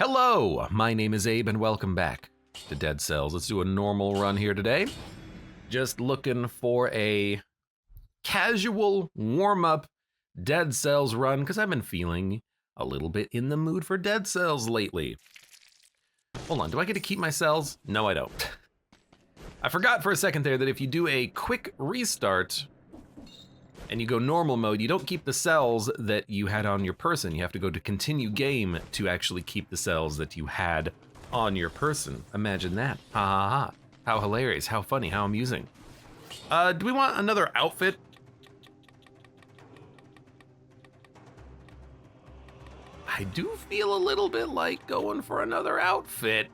Hello, my name is Abe and welcome back to Dead Cells. Let's do a normal run here today. Just looking for a casual warm-up Dead Cells run because I've been feeling a little bit in the mood for Dead Cells lately. Hold on, do I get to keep my cells? No, I don't. I forgot for a second there that if you do a quick restart and you go normal mode, you don't keep the cells that you had on your person. You have to go to continue game to actually keep the cells that you had on your person. Imagine that. Ha ha ha. How hilarious, how funny, how amusing. Do we want another outfit? I do feel a little bit like going for another outfit.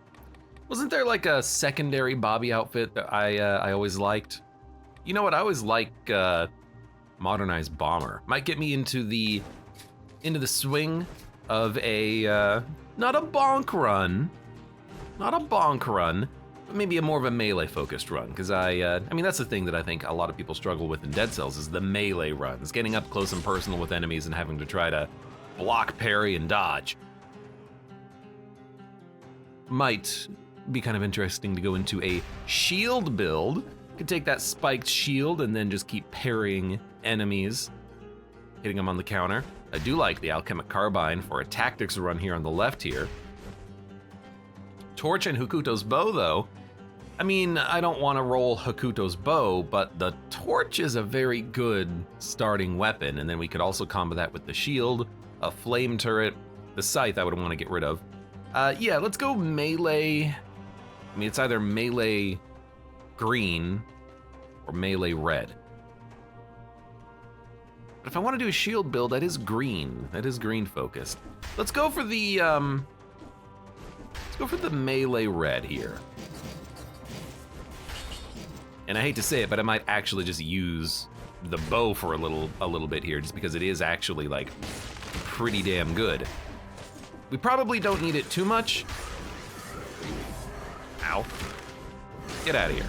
Wasn't there like a secondary Bobby outfit that I always liked? You know what, I always like modernized bomber. Might get me into the swing of a not a bonk run, but maybe a more of a melee focused run. Because I mean that's the thing that I think a lot of people struggle with in Dead Cells is the melee runs, getting up close and personal with enemies and having to try to block, parry, and dodge. Might be kind of interesting to go into a shield build. Could take that spiked shield and then just keep parrying enemies, hitting them on the counter. I do like the alchemic carbine for a tactics run here on the left here. Torch and Hokuto's bow though. I mean, I don't want to roll Hokuto's bow, but the torch is a very good starting weapon, and then we could also combo that with the shield, a flame turret, the scythe I would want to get rid of. Yeah, let's go melee. I mean, it's either melee green or melee red. But if I want to do a shield build, that is green. That is green focused. Let's go for the melee red here. And I hate to say it, but I might actually just use the bow for a little bit here, just because it is actually like pretty damn good. We probably don't need it too much. Ow. Get out of here.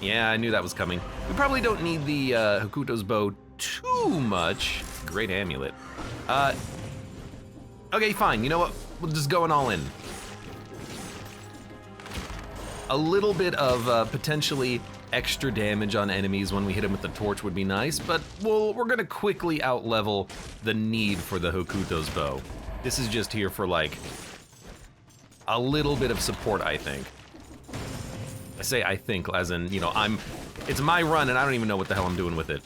Yeah, I knew that was coming. We probably don't need the Hokuto's bow too much. Great amulet. Okay, fine. You know what? We're just going all in. A little bit of potentially extra damage on enemies when we hit them with the torch would be nice, but we're gonna quickly outlevel the need for the Hokuto's bow. This is just here for like a little bit of support, I think. I say I think, as in, you know, it's my run and I don't even know what the hell I'm doing with it.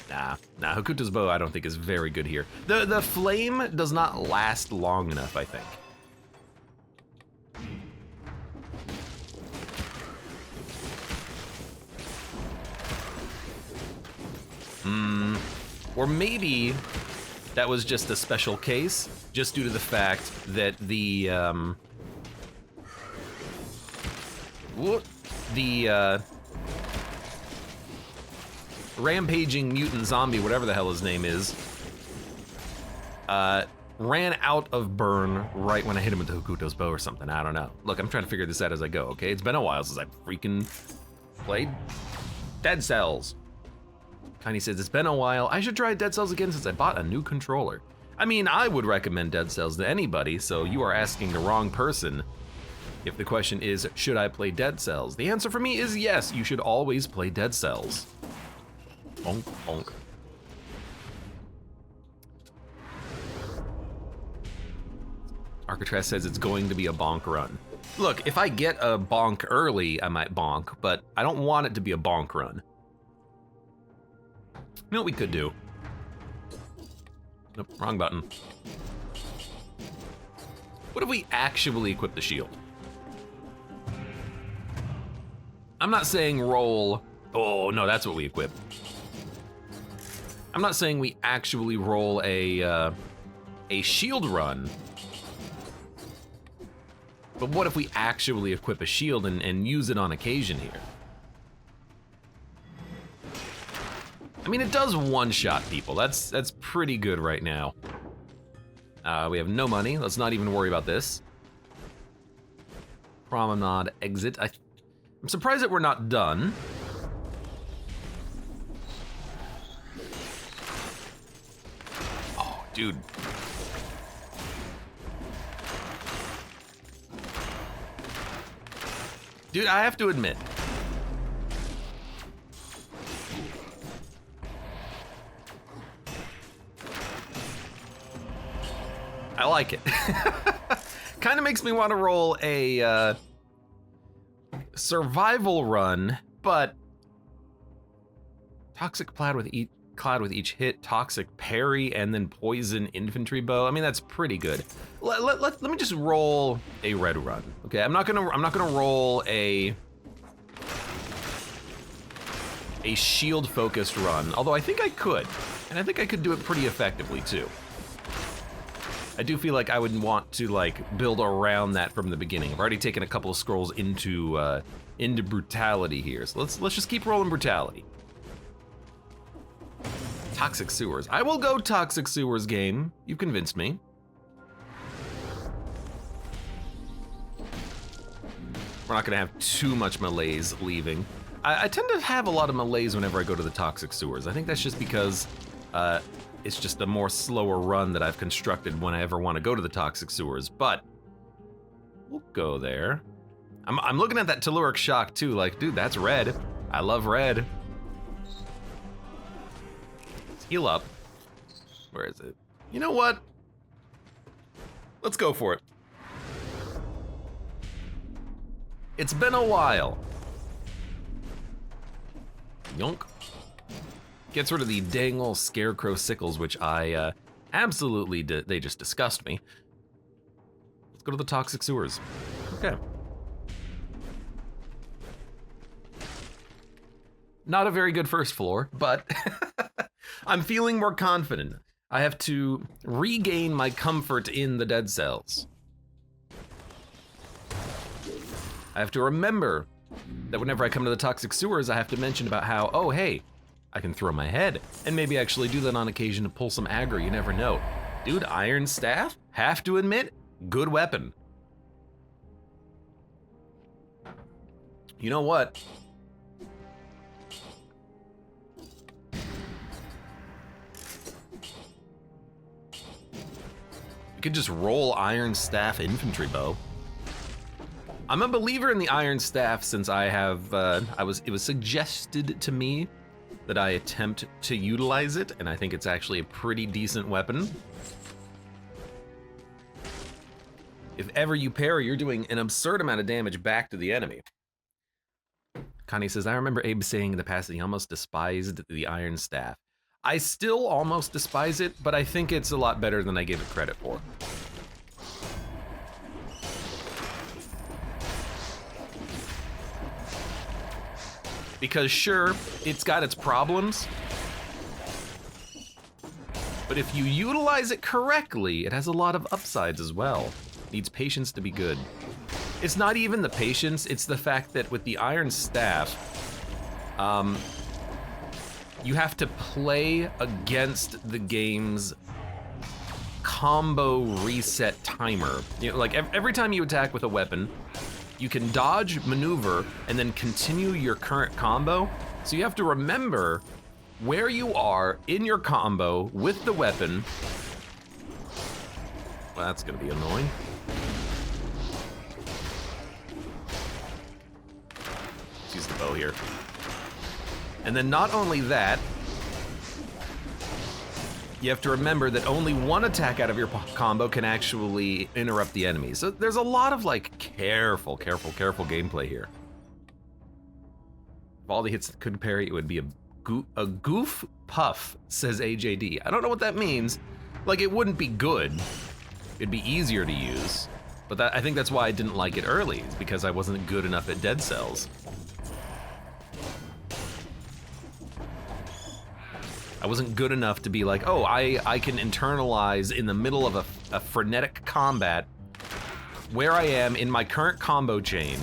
Nah, Hokuto's bow I don't think is very good here. The flame does not last long enough, I think. Or maybe that was just a special case, just due to the fact that the rampaging mutant zombie, whatever the hell his name is, ran out of burn right when I hit him with the Hokuto's bow or something. I don't know. Look, I'm trying to figure this out as I go, okay? It's been a while since I freaking played Dead Cells. Tiny says, it's been a while. I should try Dead Cells again since I bought a new controller. I mean, I would recommend Dead Cells to anybody, so you are asking the wrong person. If the question is, should I play Dead Cells? The answer for me is yes, you should always play Dead Cells. Bonk, bonk. Arcatraz says it's going to be a bonk run. Look, if I get a bonk early, I might bonk, but I don't want it to be a bonk run. You know what we could do? Nope, wrong button. What if we actually equip the shield? I'm not saying roll. Oh, no, that's what we equip. I'm not saying we actually roll a shield run. But what if we actually equip a shield and use it on occasion here? I mean, it does one-shot people. That's pretty good right now. We have no money. Let's not even worry about this. Promenade exit. I'm surprised that we're not done. Dude. Dude, I have to admit. I like it. Kind of makes me want to roll a survival run, but toxic cloud with each hit, toxic parry, and then poison infantry bow. I mean, that's pretty good. Let me just roll a red run. Okay, I'm not gonna roll a shield focused run, although I think I could, and I think I could do it pretty effectively too. I do feel like I would want to like build around that from the beginning. I've already taken a couple of scrolls into brutality here, so let's just keep rolling brutality. Toxic sewers. I will go toxic sewers game. You've convinced me. We're not gonna have too much malaise leaving. I tend to have a lot of malaise whenever I go to the toxic sewers. I think that's just because it's just a more slower run that I've constructed when I ever want to go to the toxic sewers, but we'll go there. I'm looking at that telluric shock too, like, dude, that's red. I love red. Let's heal up. Where is it? You know what? Let's go for it. It's been a while. Yonk. Gets rid of the dang old scarecrow sickles, which I absolutely they just disgust me. Let's go to the toxic sewers. Okay. Not a very good first floor, but I'm feeling more confident. I have to regain my comfort in the dead cells. I have to remember that whenever I come to the toxic sewers, I have to mention about how, oh hey, I can throw my head, and maybe actually do that on occasion to pull some aggro, you never know. Dude, iron staff, have to admit, good weapon. You know what? You could just roll iron staff infantry bow. I'm a believer in the iron staff since I have, it was suggested to me that I attempt to utilize it, and I think it's actually a pretty decent weapon. If ever you parry, you're doing an absurd amount of damage back to the enemy. Connie says, I remember Abe saying in the past that he almost despised the iron staff. I still almost despise it, but I think it's a lot better than I gave it credit for. Because sure, it's got its problems, but if you utilize it correctly, it has a lot of upsides as well. Needs patience to be good. It's not even the patience, it's the fact that with the iron staff, you have to play against the game's combo reset timer. You know, like every time you attack with a weapon, you can dodge, maneuver, and then continue your current combo. So you have to remember where you are in your combo with the weapon. Well, that's gonna be annoying. Let's use the bow here. And then not only that, you have to remember that only one attack out of your combo can actually interrupt the enemy. So there's a lot of like careful gameplay here. If all the hits could parry, it would be a goof puff, says AJD. I don't know what that means. Like, it wouldn't be good. It'd be easier to use. But I think that's why I didn't like it early, is because I wasn't good enough at dead cells. I wasn't good enough to be like, oh, I can internalize in the middle of a frenetic combat where I am in my current combo chain.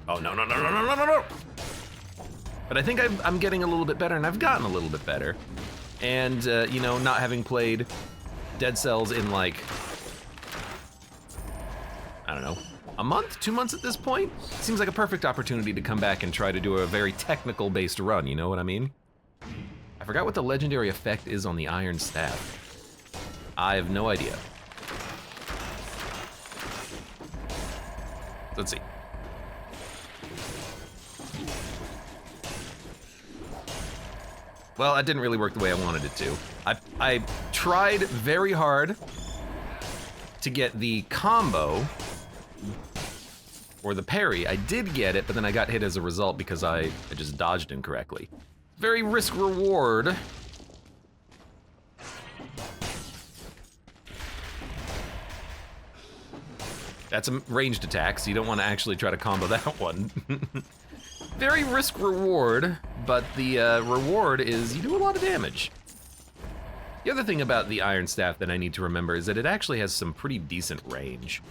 Oh, no. But I think I'm getting a little bit better, and I've gotten a little bit better. And, you know, not having played Dead Cells in like, I don't know, a month, 2 months at this point? Seems like a perfect opportunity to come back and try to do a very technical based run, you know what I mean? I forgot what the legendary effect is on the Iron Staff. I have no idea. Let's see. Well, that didn't really work the way I wanted it to. I tried very hard to get the combo or the parry. I did get it, but then I got hit as a result because I just dodged incorrectly. Very risk reward. That's a ranged attack, so you don't want to actually try to combo that one. Very risk reward, but the reward is you do a lot of damage. The other thing about the Iron Staff that I need to remember is that it actually has some pretty decent range.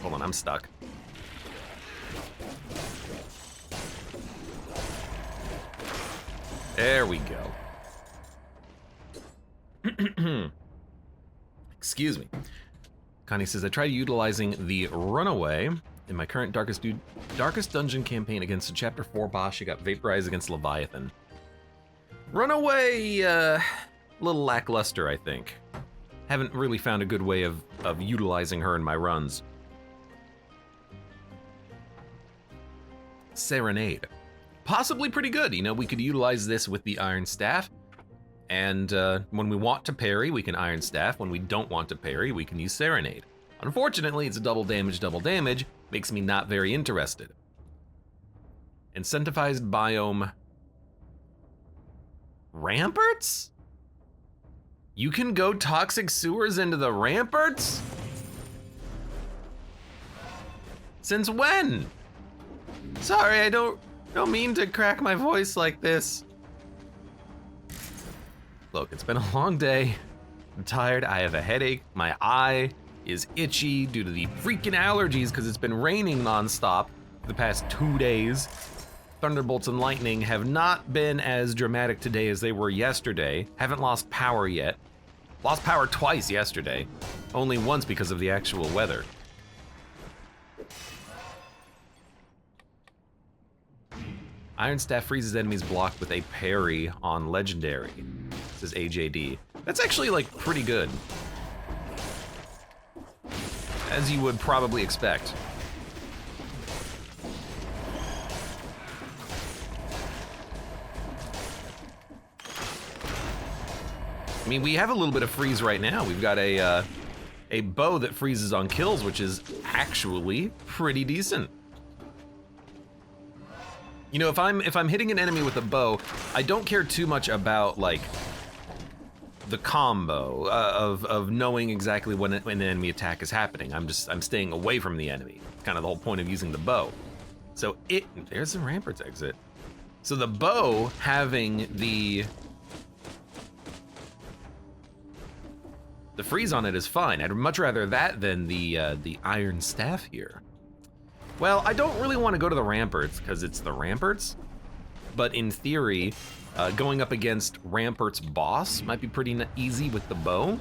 Hold on, I'm stuck. There we go. Excuse me. Connie says, I tried utilizing the Runaway in my current Darkest Dungeon campaign against a Chapter 4 boss. She got vaporized against Leviathan. Runaway, a little lackluster, I think. Haven't really found a good way of utilizing her in my runs. Serenade. Possibly pretty good. You know, we could utilize this with the Iron Staff. And when we want to parry, we can Iron Staff. When we don't want to parry, we can use Serenade. Unfortunately, it's a double damage. Makes me not very interested. Incentivized biome. Ramparts? You can go toxic sewers into the ramparts? Since when? Sorry, I don't mean to crack my voice like this. Look, it's been a long day. I'm tired, I have a headache, my eye is itchy due to the freaking allergies because it's been raining nonstop for the past 2 days. Thunderbolts and lightning have not been as dramatic today as they were yesterday. Haven't lost power yet. Lost power twice yesterday. Only once because of the actual weather. Iron Staff freezes enemies blocked with a parry on Legendary, says AJD. That's actually, like, pretty good. As you would probably expect. I mean, we have a little bit of freeze right now. We've got a bow that freezes on kills, which is actually pretty decent. You know, if I'm hitting an enemy with a bow, I don't care too much about, like, the combo of knowing exactly when an enemy attack is happening. I'm staying away from the enemy. It's kind of the whole point of using the bow. So there's the ramparts exit. So the bow having the freeze on it is fine. I'd much rather that than the Iron Staff here. Well, I don't really want to go to the ramparts because it's the ramparts, but in theory, going up against ramparts boss might be pretty easy with the bow.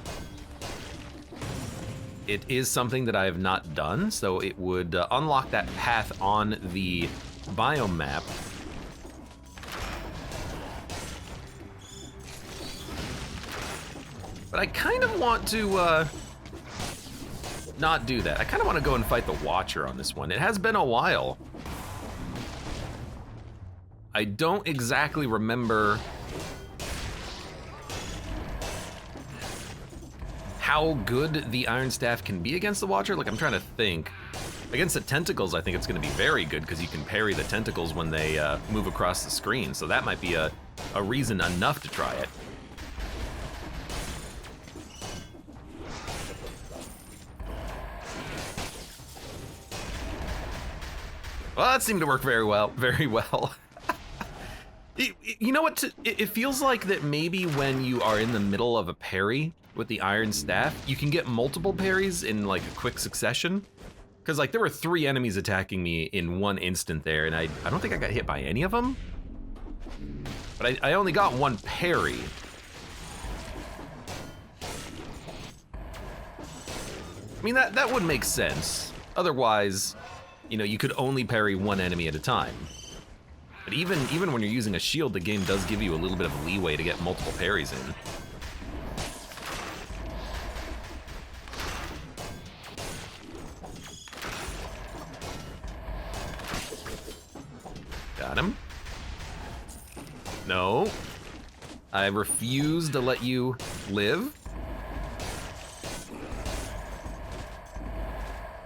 It is something that I have not done, so it would unlock that path on the biome map. But I kind of want to not do that. I kind of want to go and fight the Watcher on this one. It has been a while. I don't exactly remember how good the Iron Staff can be against the Watcher. Like, I'm trying to think. Against the tentacles, I think it's going to be very good because you can parry the tentacles when they move across the screen. So that might be a reason enough to try it. Well, that seemed to work very well, very well. You know what, it feels like that maybe when you are in the middle of a parry with the Iron Staff, you can get multiple parries in like a quick succession. Because like there were 3 enemies attacking me in one instant there, and I don't think I got hit by any of them. But I only got 1 parry. I mean, that would make sense. Otherwise, you know, you could only parry one enemy at a time. But even when you're using a shield, the game does give you a little bit of leeway to get multiple parries in. Got him. No. I refuse to let you live.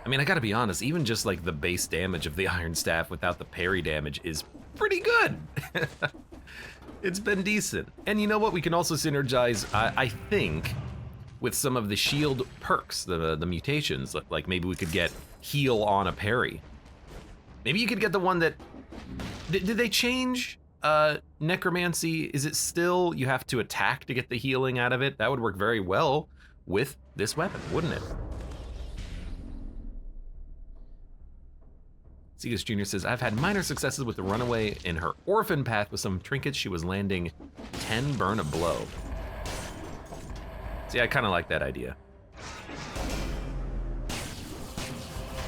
I mean, I gotta be honest, even just like the base damage of the Iron Staff without the parry damage is pretty good. It's been decent. And you know what? We can also synergize, I think, with some of the shield perks, the mutations. Like maybe we could get heal on a parry. Maybe you could get the one that, did they change necromancy? Is it still, you have to attack to get the healing out of it? That would work very well with this weapon, wouldn't it? Segus Jr. says, I've had minor successes with the runaway in her orphan path with some trinkets. She was landing 10 burn a blow. See, I kind of like that idea.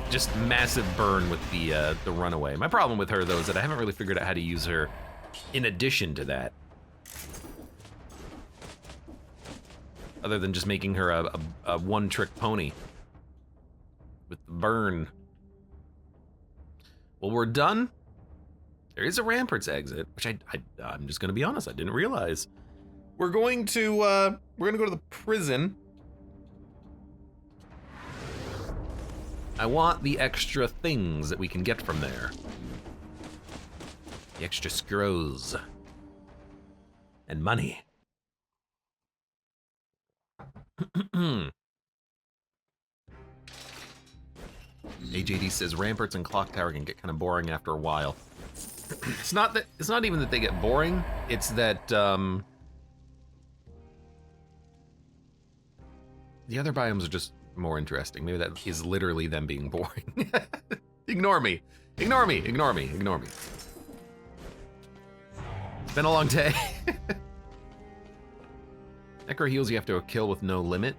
Just massive burn with the runaway. My problem with her, though, is that I haven't really figured out how to use her in addition to that. Other than just making her a one-trick pony with the burn. Well, we're done. There is a Ramparts exit, which I'm just gonna be honest, I didn't realize. We're going to go to the prison. I want the extra things that we can get from there. The extra scrolls. And money. AJD says Ramparts and Clock Tower can get kind of boring after a while. It's not even that they get boring, it's that the other biomes are just more interesting. Maybe that is literally them being boring. Ignore me. Ignore me. Ignore me. Ignore me. It's been a long day. Necro heals you have to kill with no limit.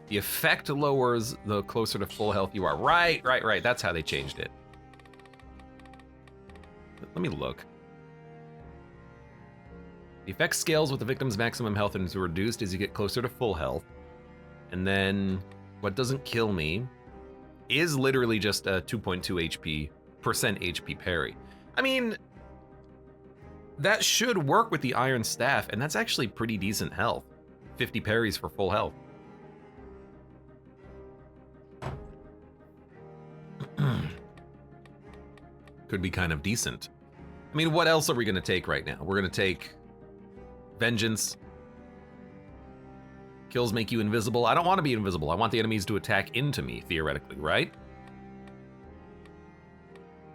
The effect lowers the closer to full health you are. Right. That's how they changed it. Let me look. The effect scales with the victim's maximum health and is reduced as you get closer to full health. And then what doesn't kill me is literally just a 2.2 HP % parry. I mean, that should work with the Iron Staff, and that's actually pretty decent health. 50 parries for full health. Could be kind of decent. I mean, what else are we gonna take right now? We're gonna take Vengeance. Kills make you invisible. I don't want to be invisible. I want the enemies to attack into me, theoretically, right?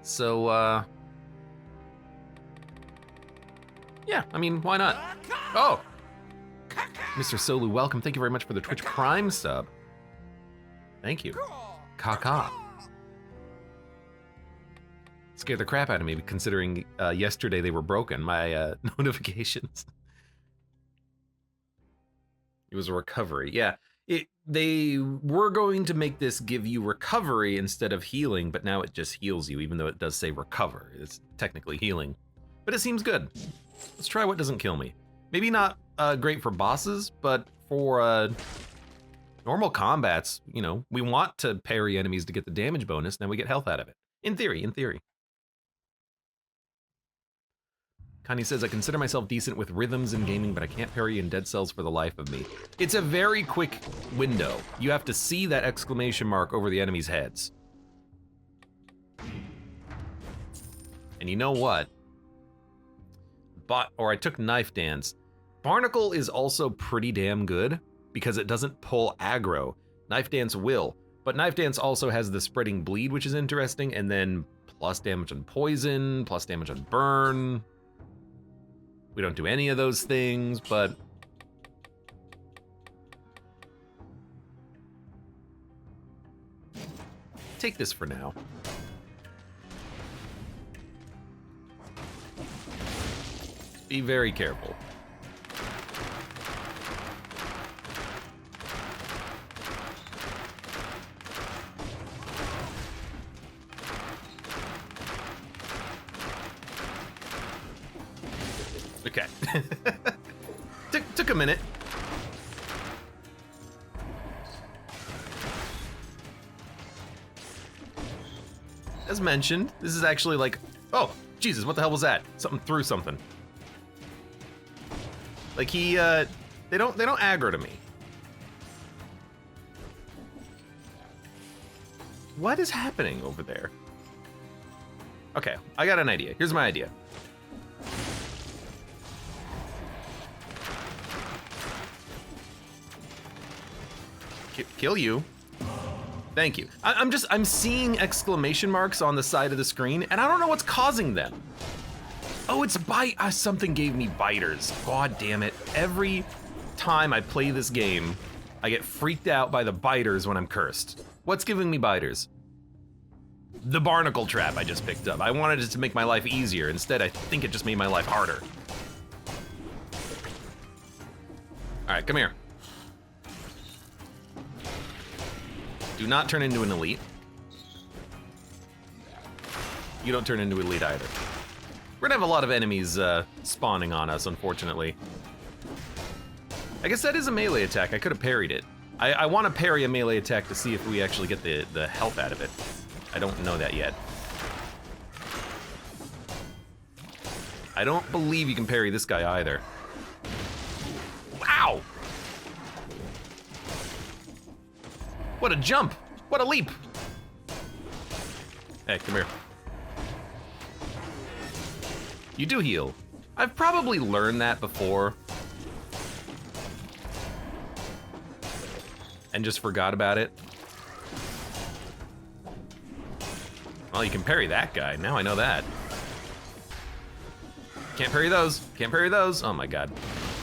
So, yeah, I mean, why not? Oh! Mr. Solu, welcome. Thank you very much for the Twitch Prime sub. Thank you. Kaka. Scared the crap out of me, considering yesterday they were broken, my notifications. It was a recovery, yeah. They were going to make this give you recovery instead of healing, but now it just heals you, even though it does say recover. It's technically healing, but it seems good. Let's try what doesn't kill me. Maybe not great for bosses, but for normal combats, you know, we want to parry enemies to get the damage bonus, now we get health out of it. In theory. Connie says, I consider myself decent with rhythms in gaming, but I can't parry in Dead Cells for the life of me. It's a very quick window. You have to see that exclamation mark over the enemies' heads. And you know what? I took Knife Dance. Barnacle is also pretty damn good because it doesn't pull aggro. Knife Dance will, but Knife Dance also has the spreading bleed, which is interesting, and then plus damage on poison, plus damage on burn. We don't do any of those things, but take this for now. Be very careful. Okay. Took a minute. As mentioned, this is actually like, oh, Jesus, what the hell was that? Something threw something. Like they don't aggro to me. What is happening over there? Okay, I got an idea. Here's my idea. Kill you. Thank you. I'm seeing exclamation marks on the side of the screen, and I don't know what's causing them. Oh, it's something gave me biters. God damn it. Every time I play this game, I get freaked out by the biters when I'm cursed. What's giving me biters? The barnacle trap I just picked up. I wanted it to make my life easier. Instead, I think it just made my life harder. All right, come here. Do not turn into an elite. You don't turn into an elite either. We're gonna have a lot of enemies spawning on us, unfortunately. I guess that is a melee attack. I could have parried it. I want to parry a melee attack to see if we actually get the health out of it. I don't know that yet. I don't believe you can parry this guy either. Wow! What a jump! What a leap! Hey, come here. You do heal. I've probably learned that before. And just forgot about it. Well, you can parry that guy. Now I know that. Can't parry those. Can't parry those. Oh my god.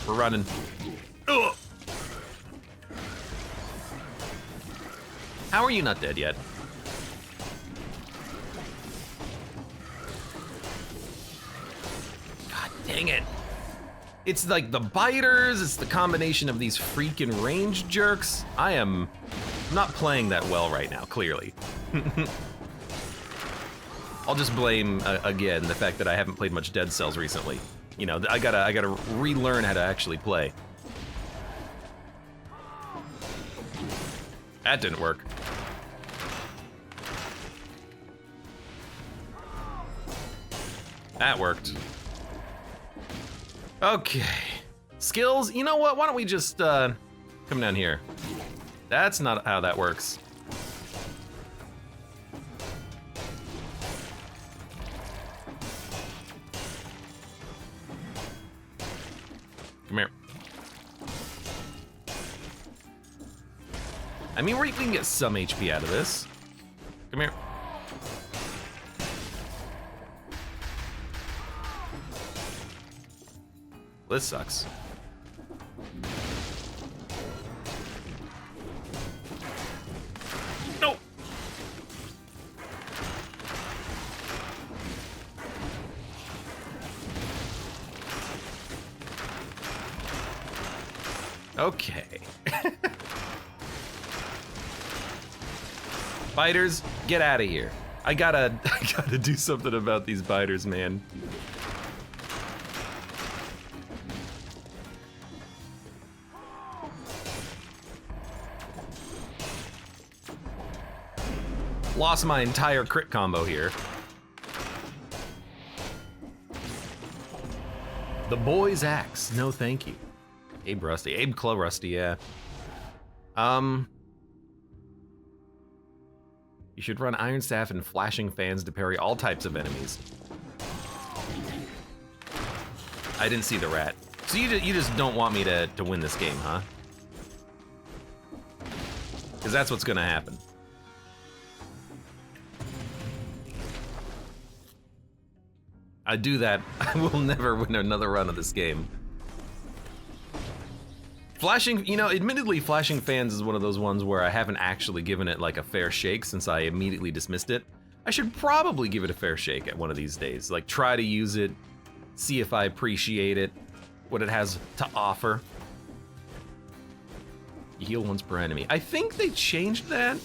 We're running. Ugh. How are you not dead yet? God dang it. It's like the biters, it's the combination of these freaking range jerks. I am not playing that well right now, clearly. I'll just blame, again, the fact that I haven't played much Dead Cells recently. You know, I gotta relearn how to actually play. That didn't work. That worked. Okay. Skills, you know what? Why don't we just come down here? That's not how that works. Come here. I mean, we can get some HP out of this. Come here. This sucks. No! Okay. Biters, get out of here. I gotta do something about these biters, man. Lost my entire crit combo here. The boy's axe. No, thank you. Abe Rusty. Abe Club Rusty, yeah. You should run Iron Staff and Flashing Fans to parry all types of enemies. I didn't see the rat. So you just don't want me to win this game, huh? Because that's what's gonna happen. I do that, I will never win another run of this game. Flashing, you know, admittedly, Flashing Fans is one of those ones where I haven't actually given it like a fair shake since I immediately dismissed it. I should probably give it a fair shake at one of these days. Like, try to use it, see if I appreciate it, what it has to offer. You heal once per enemy. I think they changed that.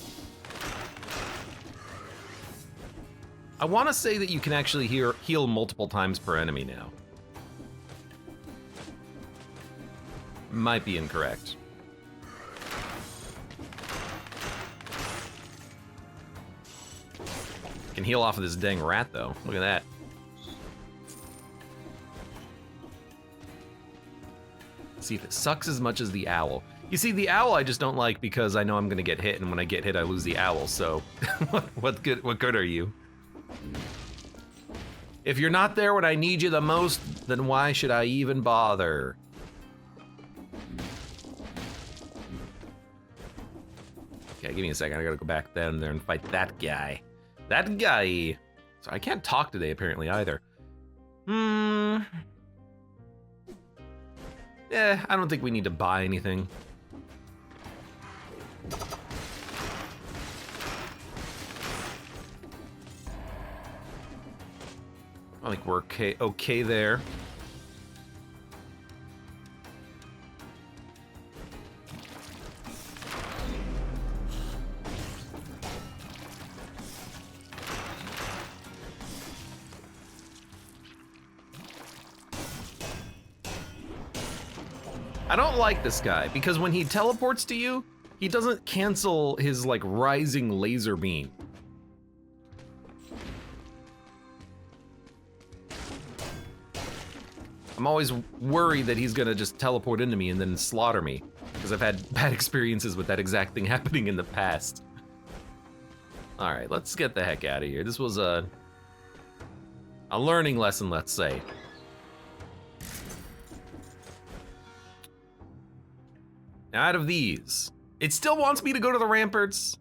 I want to say that you can actually heal multiple times per enemy now. might be incorrect. Can heal off of this dang rat, though. Look at that. See if it sucks as much as the owl. You see, the owl I just don't like because I know I'm gonna get hit, and when I get hit, I lose the owl. So, what good are you? If you're not there when I need you the most, then why should I even bother? Okay, give me a second. I gotta go back down there and fight that guy. That guy. So I can't talk today, apparently, either. Yeah, I don't think we need to buy anything. I think we're okay there. I don't like this guy because when he teleports to you, he doesn't cancel his like rising laser beam. I'm always worried that he's gonna just teleport into me and then slaughter me, because I've had bad experiences with that exact thing happening in the past. All right, let's get the heck out of here. This was a learning lesson, let's say. Now, out of these, it still wants me to go to the ramparts.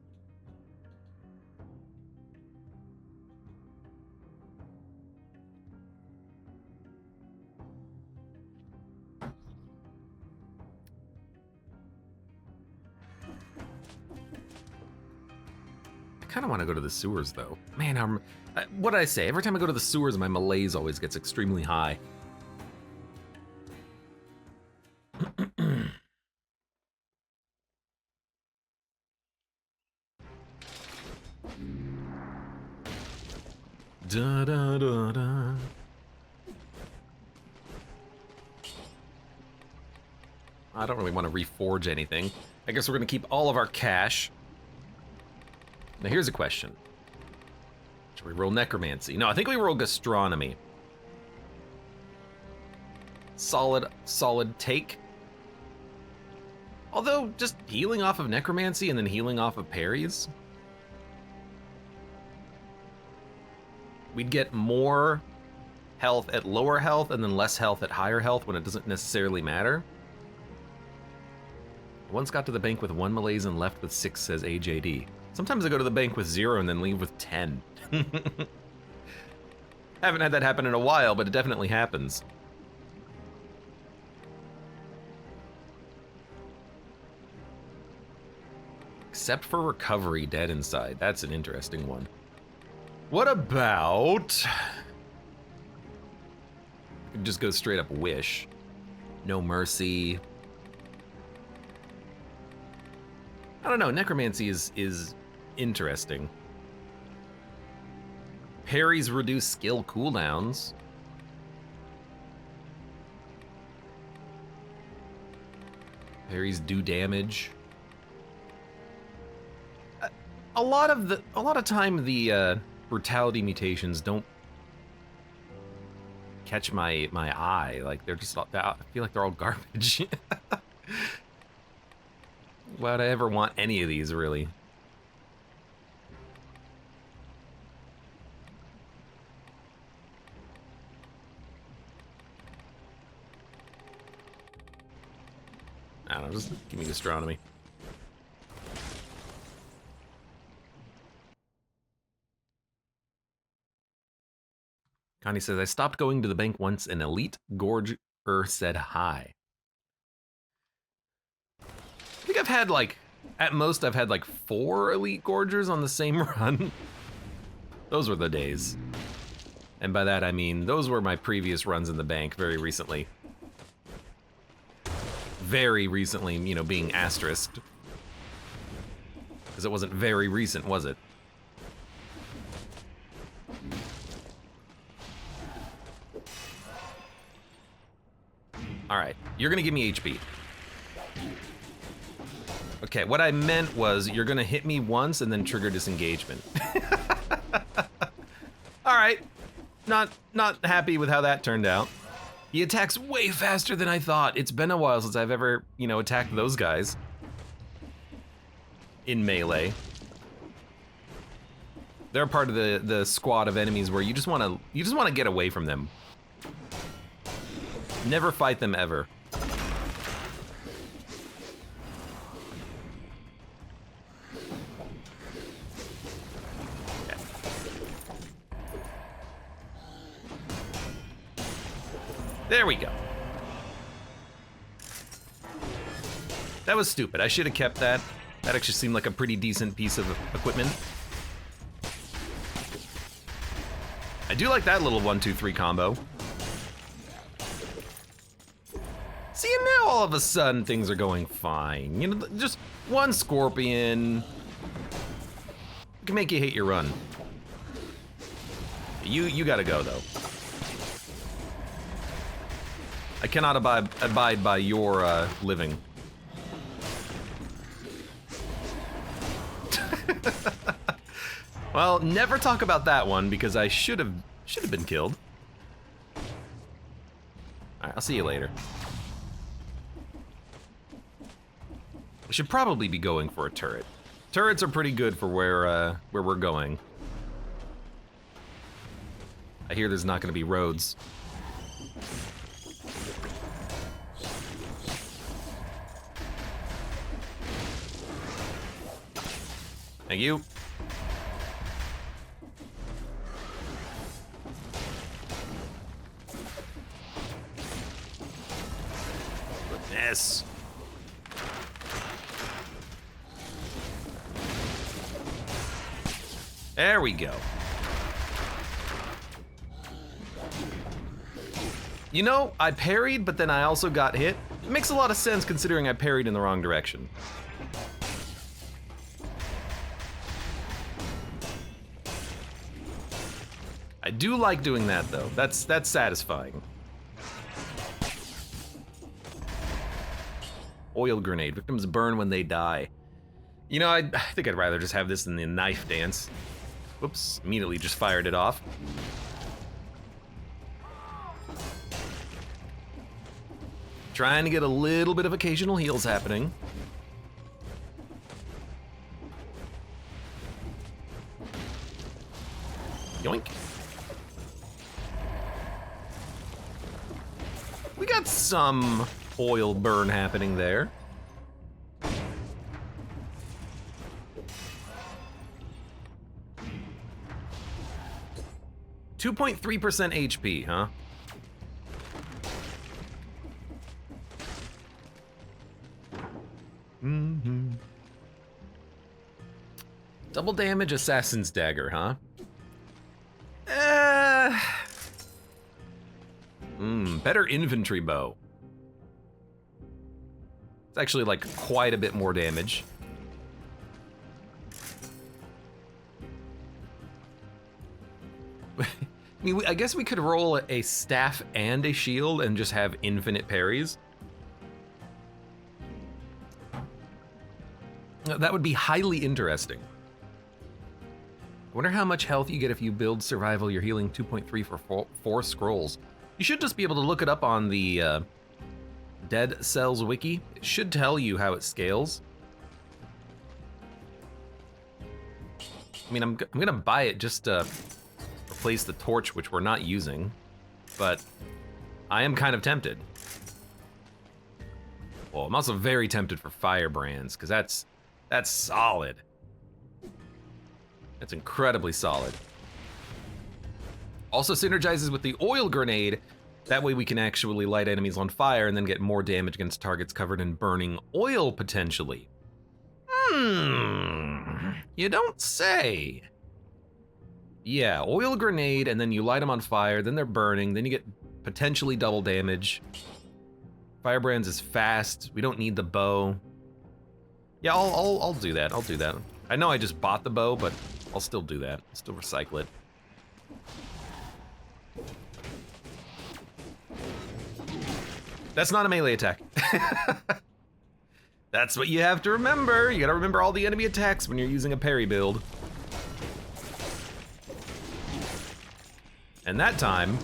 I kind of want to go to the sewers, though. Man, what did I say? Every time I go to the sewers, my malaise always gets extremely high. Da, da, da, da. I don't really want to reforge anything. I guess we're going to keep all of our cash. Now here's a question. Should we roll necromancy? No, I think we roll gastronomy. Solid take. Although, just healing off of necromancy and then healing off of parries. We'd get more health at lower health and then less health at higher health when it doesn't necessarily matter. Once got to the bank with 1 malaise and left with 6, says AJD. Sometimes I go to the bank with 0 and then leave with 10. Haven't had that happen in a while, but it definitely happens. Except for recovery, dead inside. That's an interesting one. What about... just go straight up wish. No mercy. I don't know, necromancy is interesting. Parries reduce skill cooldowns. Parries do damage. A lot of time the brutality mutations don't catch my eye. Like they're just, I feel like they're all garbage. Why would I ever want any of these, really? I don't know, just give me gastronomy. Connie says, I stopped going to the bank once an elite gorger said hi. I think I've had like, at most I've had like 4 elite gorgers on the same run. Those were the days. And by that I mean, those were my previous runs in the bank very recently. Very recently, you know, being asterisked. Because it wasn't very recent, was it? All right, you're gonna give me HP. Okay, what I meant was you're gonna hit me once and then trigger disengagement. All right, not happy with how that turned out. He attacks way faster than I thought. It's been a while since I've ever, you know, attacked those guys in melee. They're part of the squad of enemies where you just want to get away from them. Never fight them ever. Okay. There we go. That was stupid. I should have kept that. That actually seemed like a pretty decent piece of equipment. I do like that little 1-2-3 combo. See, and now all of a sudden things are going fine. You know, just one scorpion can make you hate your run. You gotta go though. I cannot abide by your living. Well, never talk about that one because I should have been killed. All right, I'll see you later. We should probably be going for a turret. Turrets are pretty good for where we're going. I hear there's not going to be roads. Thank you. Goodness. There we go. You know, I parried, but then I also got hit. It makes a lot of sense considering I parried in the wrong direction. I do like doing that though. That's satisfying. Oil grenade. Victims burn when they die. You know, I think I'd rather just have this than the knife dance. Whoops, immediately just fired it off. Trying to get a little bit of occasional heals happening. Yoink. We got some oil burn happening there. .3% HP, huh? Mm-hmm. Double damage assassin's dagger, huh? Better infantry bow. It's actually like quite a bit more damage. I mean, I guess we could roll a staff and a shield and just have infinite parries. That would be highly interesting. I wonder how much health you get if you build survival. You're healing 2.3 for four scrolls. You should just be able to look it up on the Dead Cells wiki. It should tell you how it scales. I mean, I'm gonna buy it just to replace the torch, which we're not using, but I am kind of tempted. Well, I'm also very tempted for firebrands, because that's solid. That's incredibly solid. Also synergizes with the oil grenade. That way we can actually light enemies on fire and then get more damage against targets covered in burning oil, potentially. You don't say. Yeah, oil grenade, and then you light them on fire, then they're burning, then you get potentially double damage. Firebrands is fast. We don't need the bow. Yeah, I'll do that. I'll do that. I know I just bought the bow, but I'll still do that. I'll still recycle it. That's not a melee attack. That's what you have to remember. You gotta remember all the enemy attacks when you're using a parry build. And that time,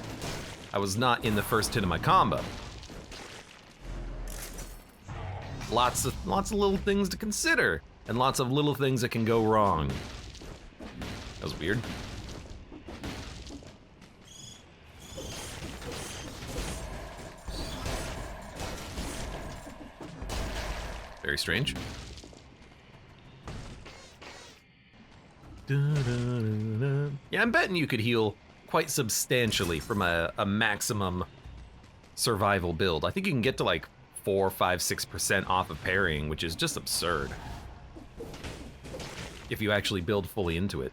I was not in the first hit of my combo. Lots of little things to consider, and lots of little things that can go wrong. That was weird. Very strange. Yeah, I'm betting you could heal quite substantially from a maximum survival build. I think you can get to like 4, 5, 6% off of parrying, which is just absurd if you actually build fully into it.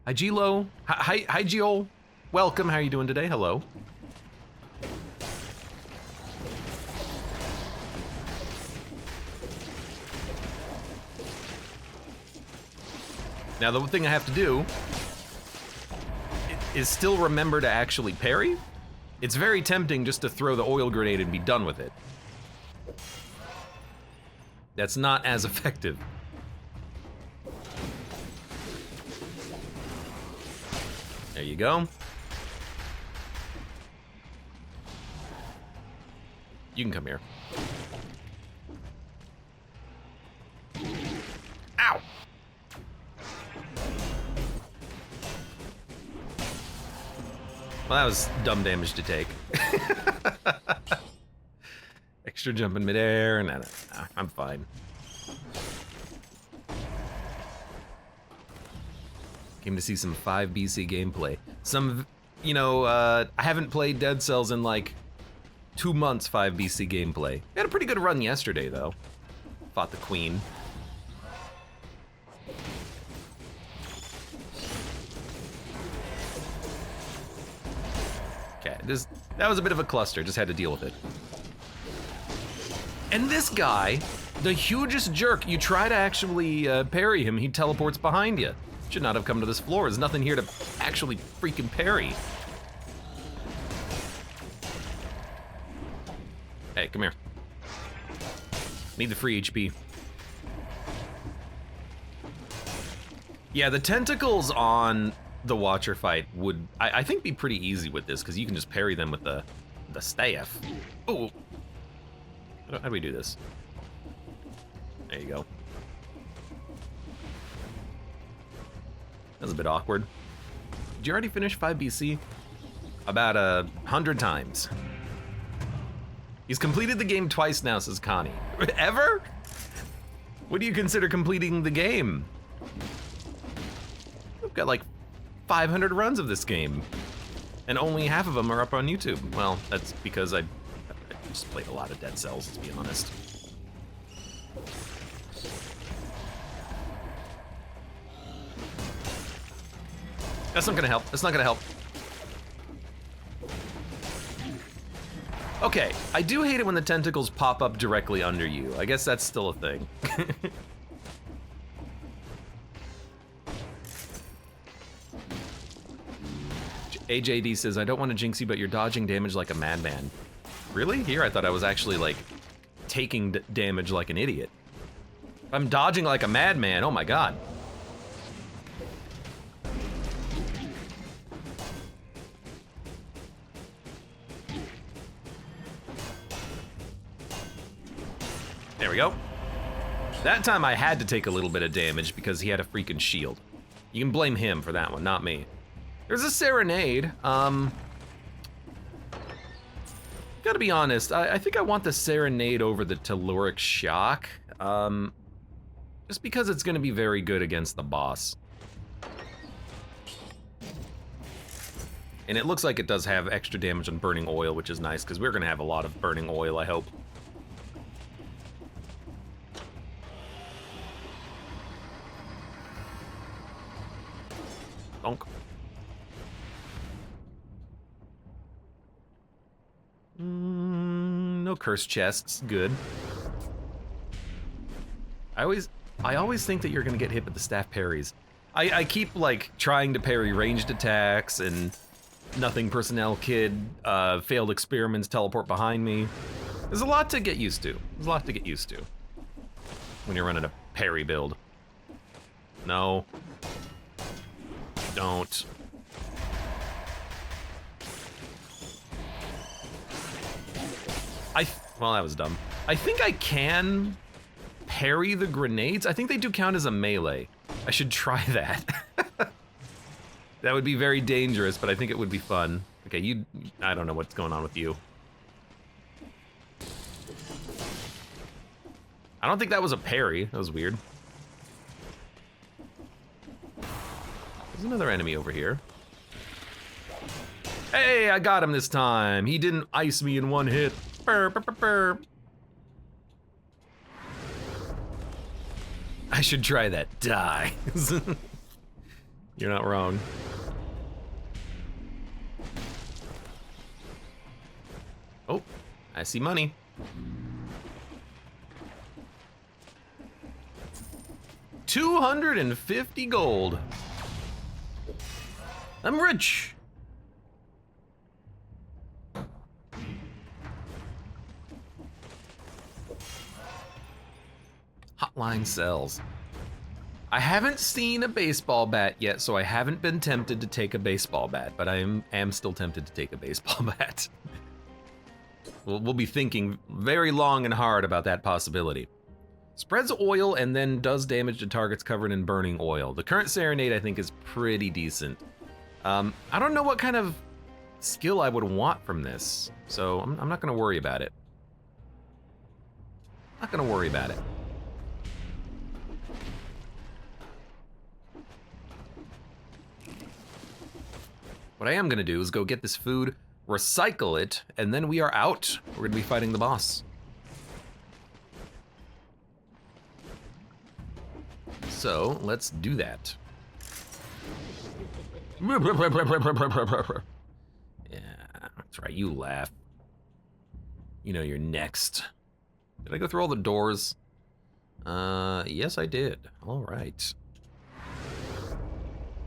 Hi, Gilo. Hi, Gio. Welcome. How are you doing today? Hello. Now, the thing I have to do is still remember to actually parry. It's very tempting just to throw the oil grenade and be done with it. That's not as effective. There you go. You can come here. Ow! Well, that was dumb damage to take. Extra jump in midair, nah, I'm fine. Came to see some 5 BC gameplay. Some, you know, I haven't played Dead Cells in like 2 months. 5 BC gameplay. We had a pretty good run yesterday, though. Fought the Queen. Okay, that was a bit of a cluster, just had to deal with it. And this guy, the hugest jerk, you try to actually parry him, he teleports behind you. Should not have come to this floor, there's nothing here to actually freaking parry. Hey, come here. Need the free HP. Yeah, the tentacles on the Watcher fight would, I think, be pretty easy with this, because you can just parry them with the staff. Oh, how do we do this? There you go. That was a bit awkward. Did you already finish 5 BC? About 100 times. He's completed the game twice now, says Connie. Ever? What do you consider completing the game? We've got like 500 runs of this game, and only half of them are up on YouTube. Well, that's because I just played a lot of Dead Cells, to be honest. That's not gonna help. That's not gonna help. Okay, I do hate it when the tentacles pop up directly under you. I guess that's still a thing. AJD says, I don't want to jinx you, but you're dodging damage like a madman. Really? Here, I thought I was actually, like, taking damage like an idiot. I'm dodging like a madman, oh my god. There we go. That time I had to take a little bit of damage because he had a freaking shield. You can blame him for that one, not me. There's a Serenade. Gotta be honest, I think I want the Serenade over the Telluric Shock. Just because it's gonna be very good against the boss. And it looks like it does have extra damage on Burning Oil, which is nice, because we're gonna have a lot of Burning Oil, I hope. Donk. No curse chests, good. I always think that you're gonna get hit with the staff parries. I keep like trying to parry ranged attacks and nothing personnel kid, failed experiments teleport behind me. There's a lot to get used to. There's a lot to get used to when you're running a parry build. No. Don't. Well, that was dumb. I think I can parry the grenades. I think they do count as a melee. I should try that. That would be very dangerous, but I think it would be fun. Okay, I don't know what's going on with you. I don't think that was a parry. That was weird. There's another enemy over here. Hey, I got him this time. He didn't ice me in one hit. Burr, burr, burr, burr. I should try that. Die. You're not wrong. Oh, I see money. $250 gold. I'm rich. Hotline sells. I haven't seen a baseball bat yet, so I haven't been tempted to take a baseball bat, but I am still tempted to take a baseball bat. We'll be thinking very long and hard about that possibility. Spreads oil and then does damage to targets covered in burning oil. The current Serenade, I think, is pretty decent. I don't know what kind of skill I would want from this, so I'm not gonna worry about it. Not gonna worry about it. What I am gonna do is go get this food, recycle it, and then we are out. We're gonna be fighting the boss. So, let's do that. Yeah, that's right, you laugh. You know you're next. Did I go through all the doors? Yes I did. All right.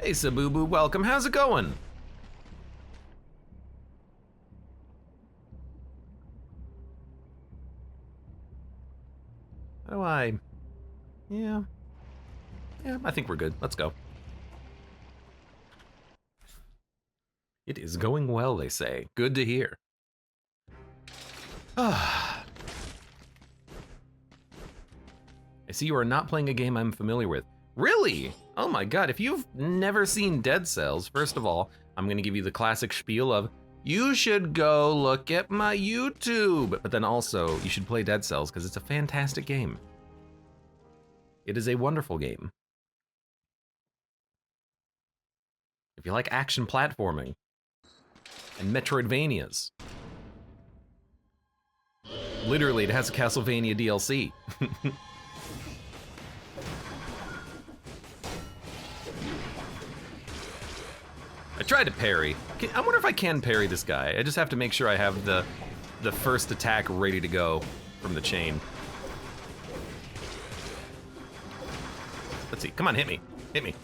Hey Sabubu, welcome, how's it going? How do I... Yeah, I think we're good. Let's go. It is going well, they say. Good to hear. I see you are not playing a game I'm familiar with. Really? Oh my god, if you've never seen Dead Cells, first of all, I'm gonna give you the classic spiel of, you should go look at my YouTube. But then also, you should play Dead Cells because it's a fantastic game. It is a wonderful game. If you like action platforming and Metroidvanias. Literally, it has a Castlevania DLC. I tried to parry. I wonder if I can parry this guy. I just have to make sure I have the first attack ready to go from the chain. Let's see, come on, hit me. Hit me.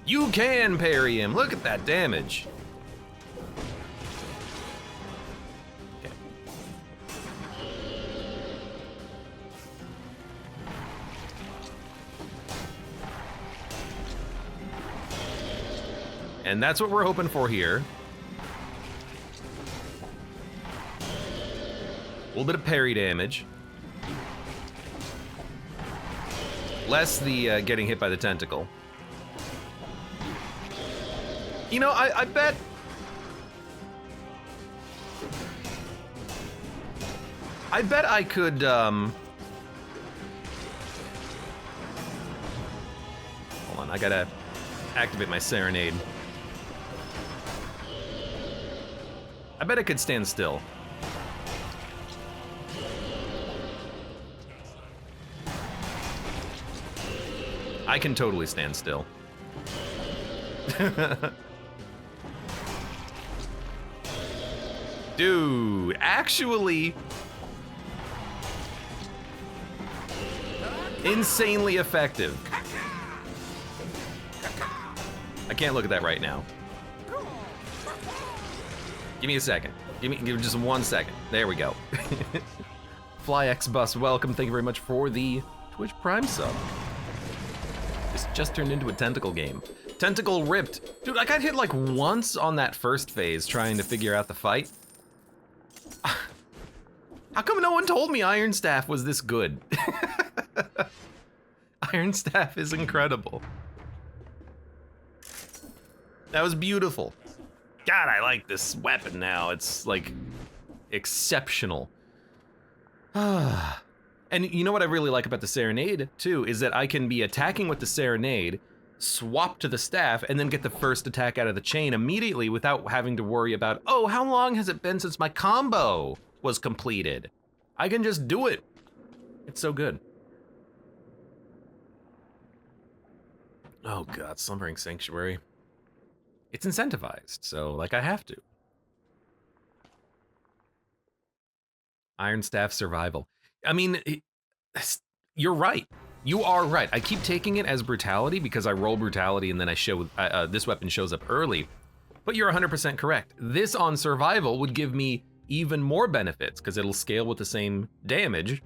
You can parry him, look at that damage. Okay. And that's what we're hoping for here. A little bit of parry damage. Less the getting hit by the tentacle. You know, I bet... I bet I could, Hold on, I gotta activate my Serenade. I bet I could stand still. I can totally stand still. Dude, actually... insanely effective. I can't look at that right now. Give me a second. Give me just 1 second. There we go. FlyX Bus, welcome. Thank you very much for the Twitch Prime sub. This just turned into a tentacle game. Tentacle ripped. Dude, I got hit like once on that first phase trying to figure out the fight. How come no one told me Iron Staff was this good? Iron Staff is incredible. That was beautiful. God, I like this weapon now. It's like exceptional. And you know what I really like about the Serenade too, is that I can be attacking with the Serenade, swap to the staff, and then get the first attack out of the chain immediately without having to worry about, oh, how long has it been since my combo was completed? I can just do it. It's so good. Oh God, Slumbering Sanctuary. It's incentivized, so like I have to. Iron Staff Survival. I mean, you're right. You are right. I keep taking it as brutality because I roll brutality and then I show this weapon shows up early. But you're 100% correct. This on survival would give me even more benefits because it'll scale with the same damage.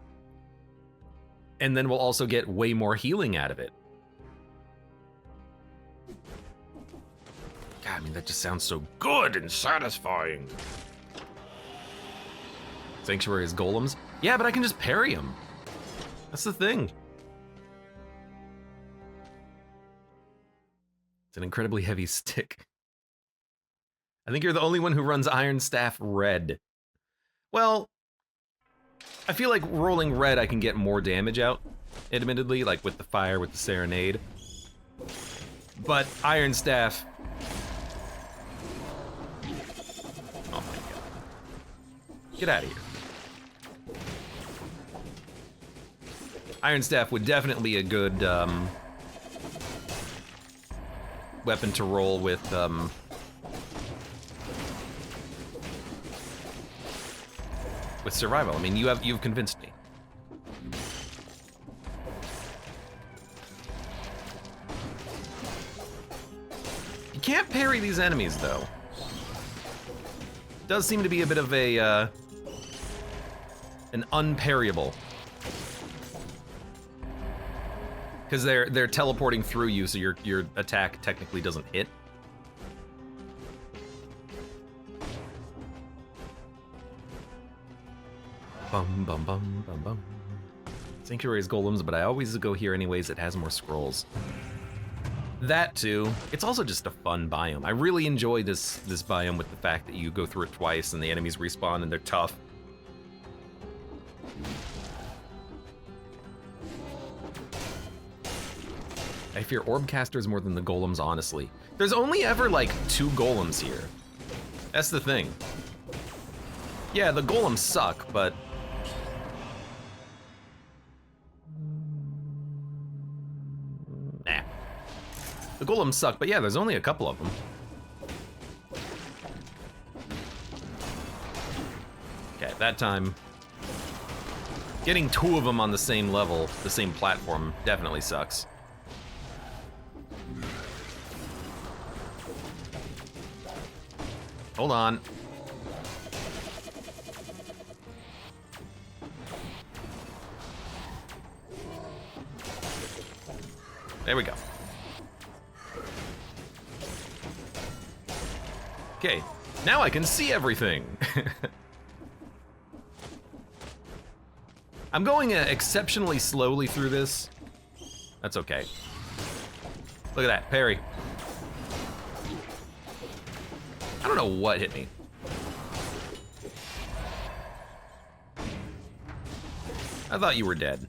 And then we'll also get way more healing out of it. God, I mean, that just sounds so good and satisfying. Sanctuary is golems. Yeah, but I can just parry them. That's the thing. It's an incredibly heavy stick. I think you're the only one who runs Iron Staff red. Well, I feel like rolling red I can get more damage out, admittedly, like with the fire, with the Serenade. But Iron Staff... Oh my God. Get out of here. Iron Staff would definitely be a good weapon to roll with survival. I mean, you've convinced me. You can't parry these enemies though. Does seem to be a bit of a an unparryable. Because they're teleporting through you, so your attack technically doesn't hit. Bum bum bum bum bum. Sanctuary is golems, but I always go here anyways. It has more scrolls. That too. It's also just a fun biome. I really enjoy this biome with the fact that you go through it twice and the enemies respawn and they're tough. I fear orb casters more than the golems, honestly. There's only ever like 2 golems here. That's the thing. Yeah, the golems suck, but... Nah. The golems suck, but yeah, there's only a couple of them. Okay, that time... Getting 2 of them on the same level, the same platform, definitely sucks. Hold on. There we go. Okay, now I can see everything. I'm going exceptionally slowly through this. That's okay. Look at that, parry. I don't know what hit me. I thought you were dead.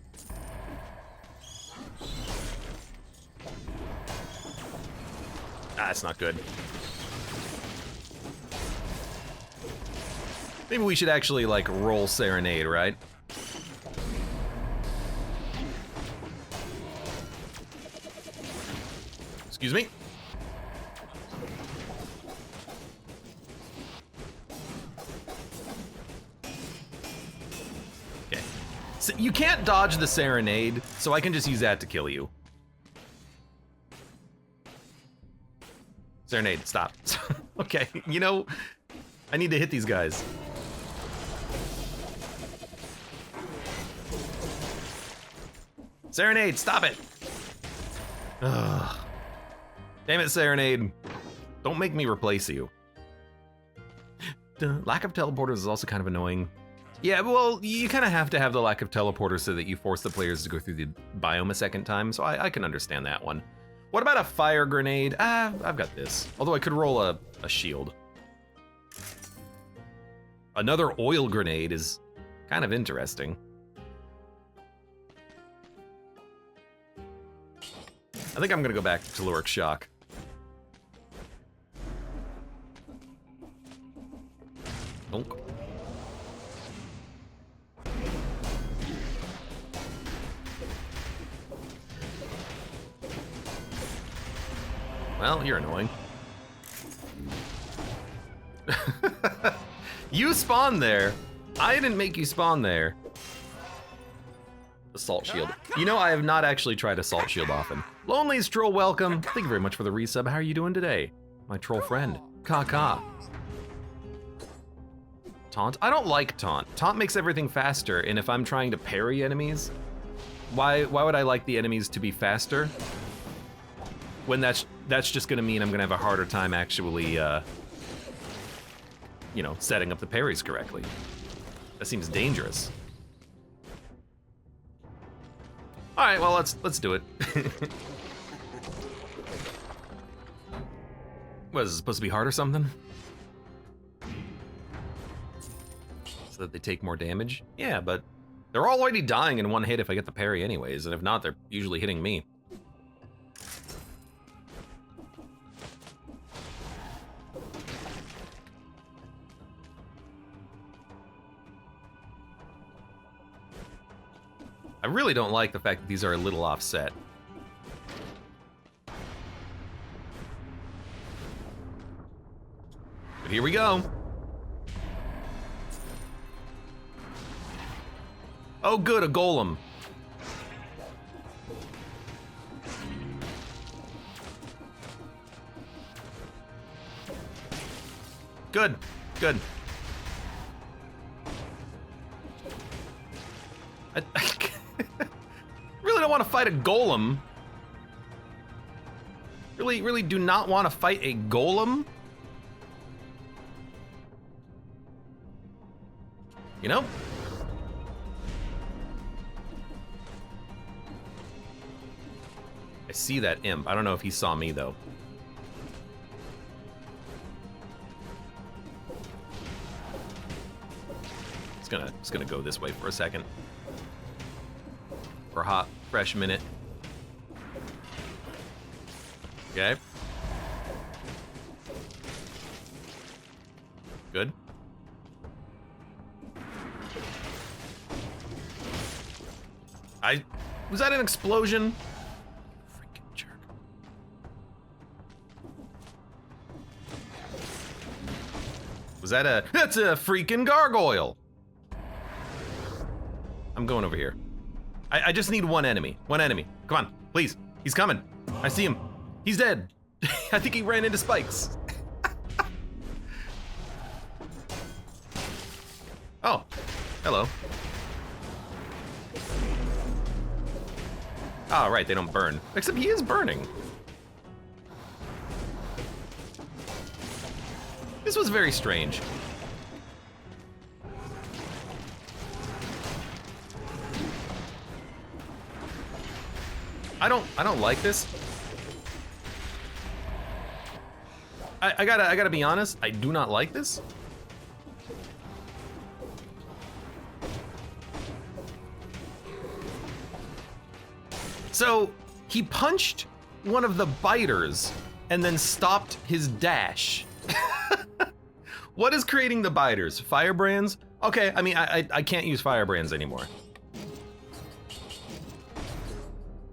Ah, that's not good. Maybe we should actually, like, roll Serenade, right? Excuse me? Okay. So you can't dodge the Serenade, so I can just use that to kill you. Serenade, stop. Okay, you know, I need to hit these guys. Serenade, stop it! Ugh. Damn it, Serenade. Don't make me replace you. The lack of teleporters is also kind of annoying. Yeah, well, you kind of have to have the lack of teleporters so that you force the players to go through the biome a second time, so I can understand that one. What about a fire grenade? I've got this. Although I could roll a shield. Another oil grenade is kind of interesting. I think I'm gonna go back to Caloric Shock. Donk. Well, you're annoying. You spawned there. I didn't make you spawn there. Assault Shield. You know, I have not actually tried Assault Shield often. Lonely's Troll, welcome. Thank you very much for the resub. How are you doing today? My troll friend. Ka. Taunt? I don't like Taunt. Taunt makes everything faster, and if I'm trying to parry enemies, why would I like the enemies to be faster? When that's just gonna mean I'm gonna have a harder time actually, you know, setting up the parries correctly. That seems dangerous. All right, well, let's do it. What, is it supposed to be hard or something? So that they take more damage? Yeah, but they're already dying in one hit if I get the parry anyways, and if not, they're usually hitting me. I really don't like the fact that these are a little offset. But here we go. Oh good, a golem. Good. I really don't want to fight a golem. Really do not want to fight a golem. You know? I see that imp. I don't know if he saw me though. It's gonna go this way for a second. For a hot, fresh minute. Okay. Good. Was that an explosion? Freaking jerk. Was that that's a freaking gargoyle. I'm going over here. I just need one enemy. One enemy. Come on, please. He's coming. I see him. He's dead. I think he ran into spikes. Oh, hello. Oh, right, they don't burn. Except he is burning. This was very strange. I don't like this. I gotta be honest, I do not like this. So, he punched one of the biters and then stopped his dash. What is creating the biters? Firebrands? Okay, I mean, I can't use firebrands anymore.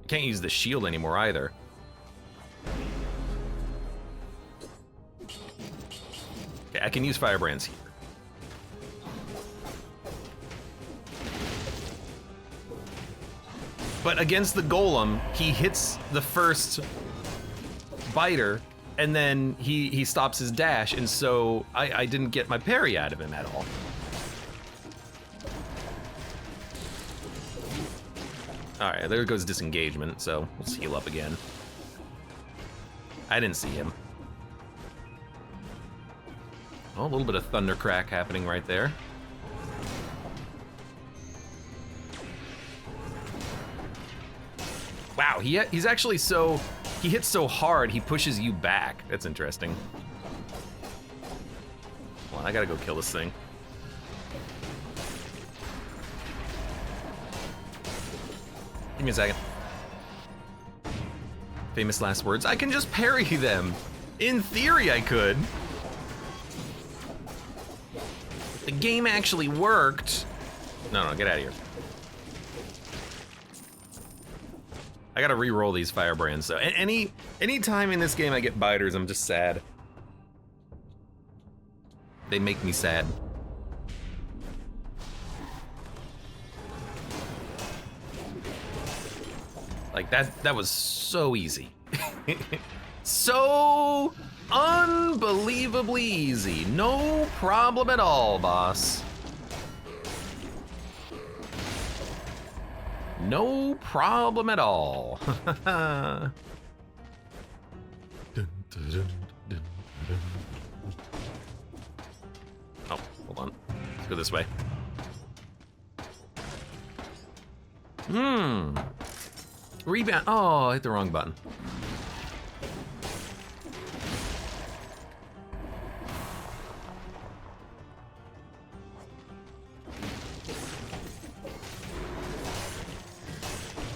Can't use the shield anymore either. Okay, I can use firebrands here. But against the golem, he hits the first biter and then he stops his dash, and so I didn't get my parry out of him at all. All right, there goes disengagement, so let's heal up again. I didn't see him. Oh, a little bit of thunder crack happening right there. Wow, he's actually so, he hits so hard, he pushes you back. That's interesting. Hold on, I gotta go kill this thing. Give me a second. Famous last words. I can just parry them. In theory, I could. The game actually worked. No, get out of here. I gotta re-roll these firebrands, so any time in this game I get biters, I'm just sad. They make me sad. Like that was so easy. So unbelievably easy. No problem at all, boss. No problem at all. Oh, hold on. Let's go this way. Rebound. Oh, I hit the wrong button.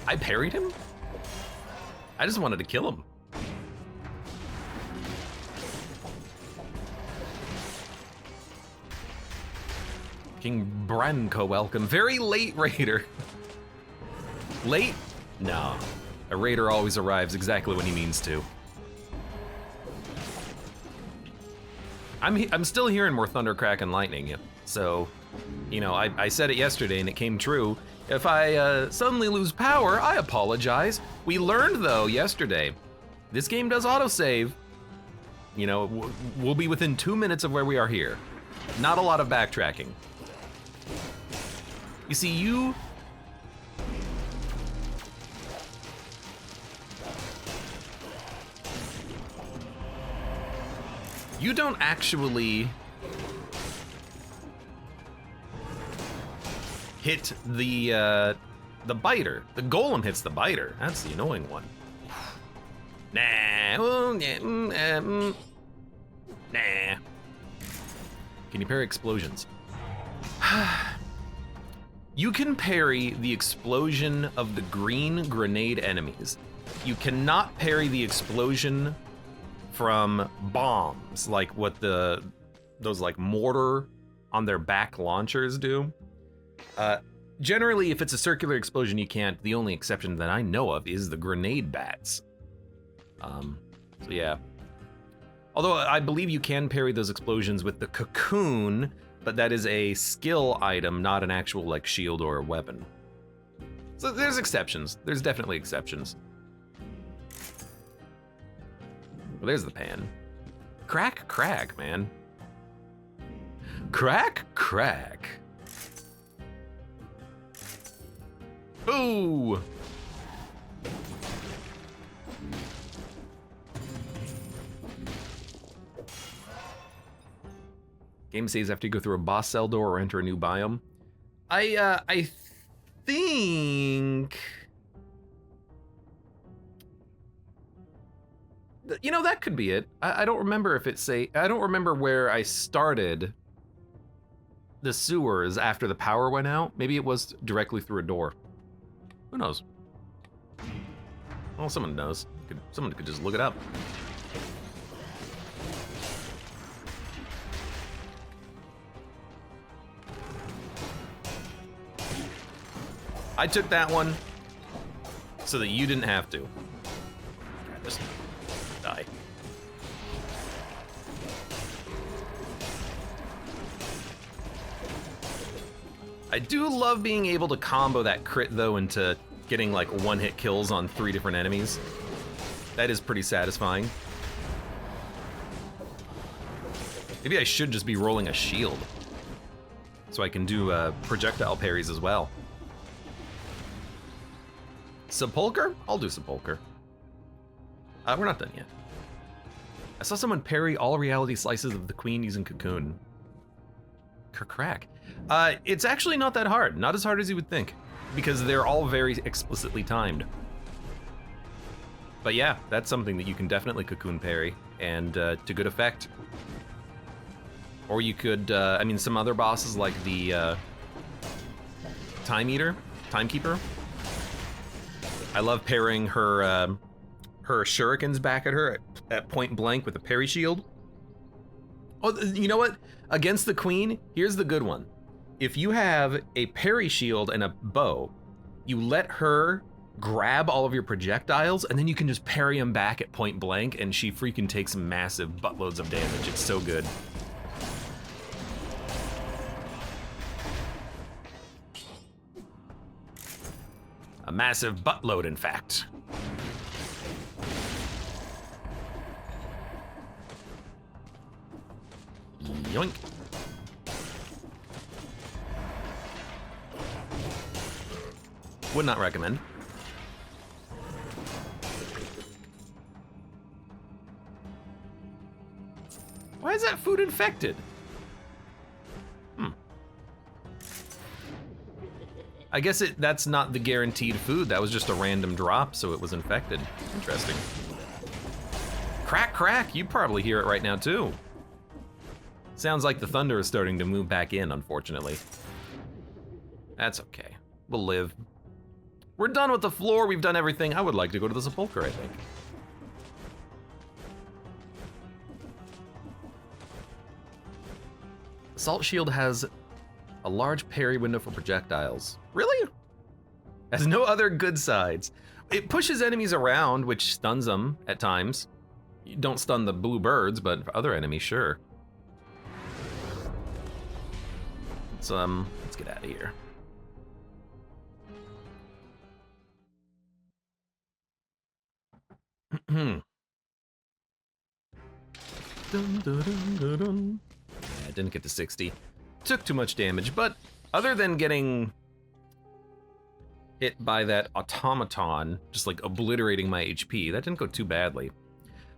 I parried him? I just wanted to kill him. King Branko, welcome. Very late raider. Late? No. A raider always arrives exactly when he means to. I'm still hearing more thunder, crack, and lightning. So, you know, I said it yesterday and it came true. If I suddenly lose power, I apologize. We learned, though, yesterday, this game does autosave. You know, we'll be within 2 minutes of where we are here. Not a lot of backtracking. You see, you don't actually hit the biter. The golem hits the biter. That's the annoying one. Nah. Nah. Can you parry explosions? You can parry the explosion of the green grenade enemies. You cannot parry the explosion from bombs, like what those like mortar on their back launchers do. Generally, if it's a circular explosion, you can't. The only exception that I know of is the grenade bats. So yeah. Although I believe you can parry those explosions with the cocoon, but that is a skill item, not an actual like shield or a weapon. So there's exceptions. There's definitely exceptions. Well, there's the pan. Crack, crack, man. Crack, crack. Ooh. Game saves after you go through a boss cell door or enter a new biome. I think, you know, that could be it. I don't remember if I don't remember where I started the sewers after the power went out. Maybe it was directly through a door. Who knows? Well, someone knows. Someone could just look it up. I took that one so that you didn't have to. God, just die. I do love being able to combo that crit though into getting like one-hit kills on 3 different enemies. That is pretty satisfying. Maybe I should just be rolling a shield. So I can do projectile parries as well. Sepulcher? I'll do Sepulcher. We're not done yet. I saw someone parry all reality slices of the queen using Cocoon. Crack. It's actually not that hard. Not as hard as you would think. Because they're all very explicitly timed. But yeah, that's something that you can definitely Cocoon parry. And to good effect. Or you could, I mean, some other bosses like the Timekeeper. I love parrying her shurikens back at her at point blank with a parry shield. Oh, you know what? Against the queen, here's the good one. If you have a parry shield and a bow, you let her grab all of your projectiles, and then you can just parry them back at point blank, and she freaking takes massive buttloads of damage. It's so good. A massive buttload, in fact. Yoink. Would not recommend. Why is that food infected? I guess that's not the guaranteed food. That was just a random drop, so it was infected. Interesting. Crack, crack. You probably hear it right now, too. Sounds like the thunder is starting to move back in, unfortunately. That's okay. We'll live. We're done with the floor. We've done everything. I would like to go to the Sepulcher, I think. Assault Shield has a large parry window for projectiles. Really? Has no other good sides. It pushes enemies around, which stuns them at times. You don't stun the blue birds, but for other enemies, sure. Let's get out of here. Dun, dun, dun, dun, dun. Yeah, didn't get to 60. Took too much damage, but other than getting hit by that automaton, just like obliterating my HP, that didn't go too badly.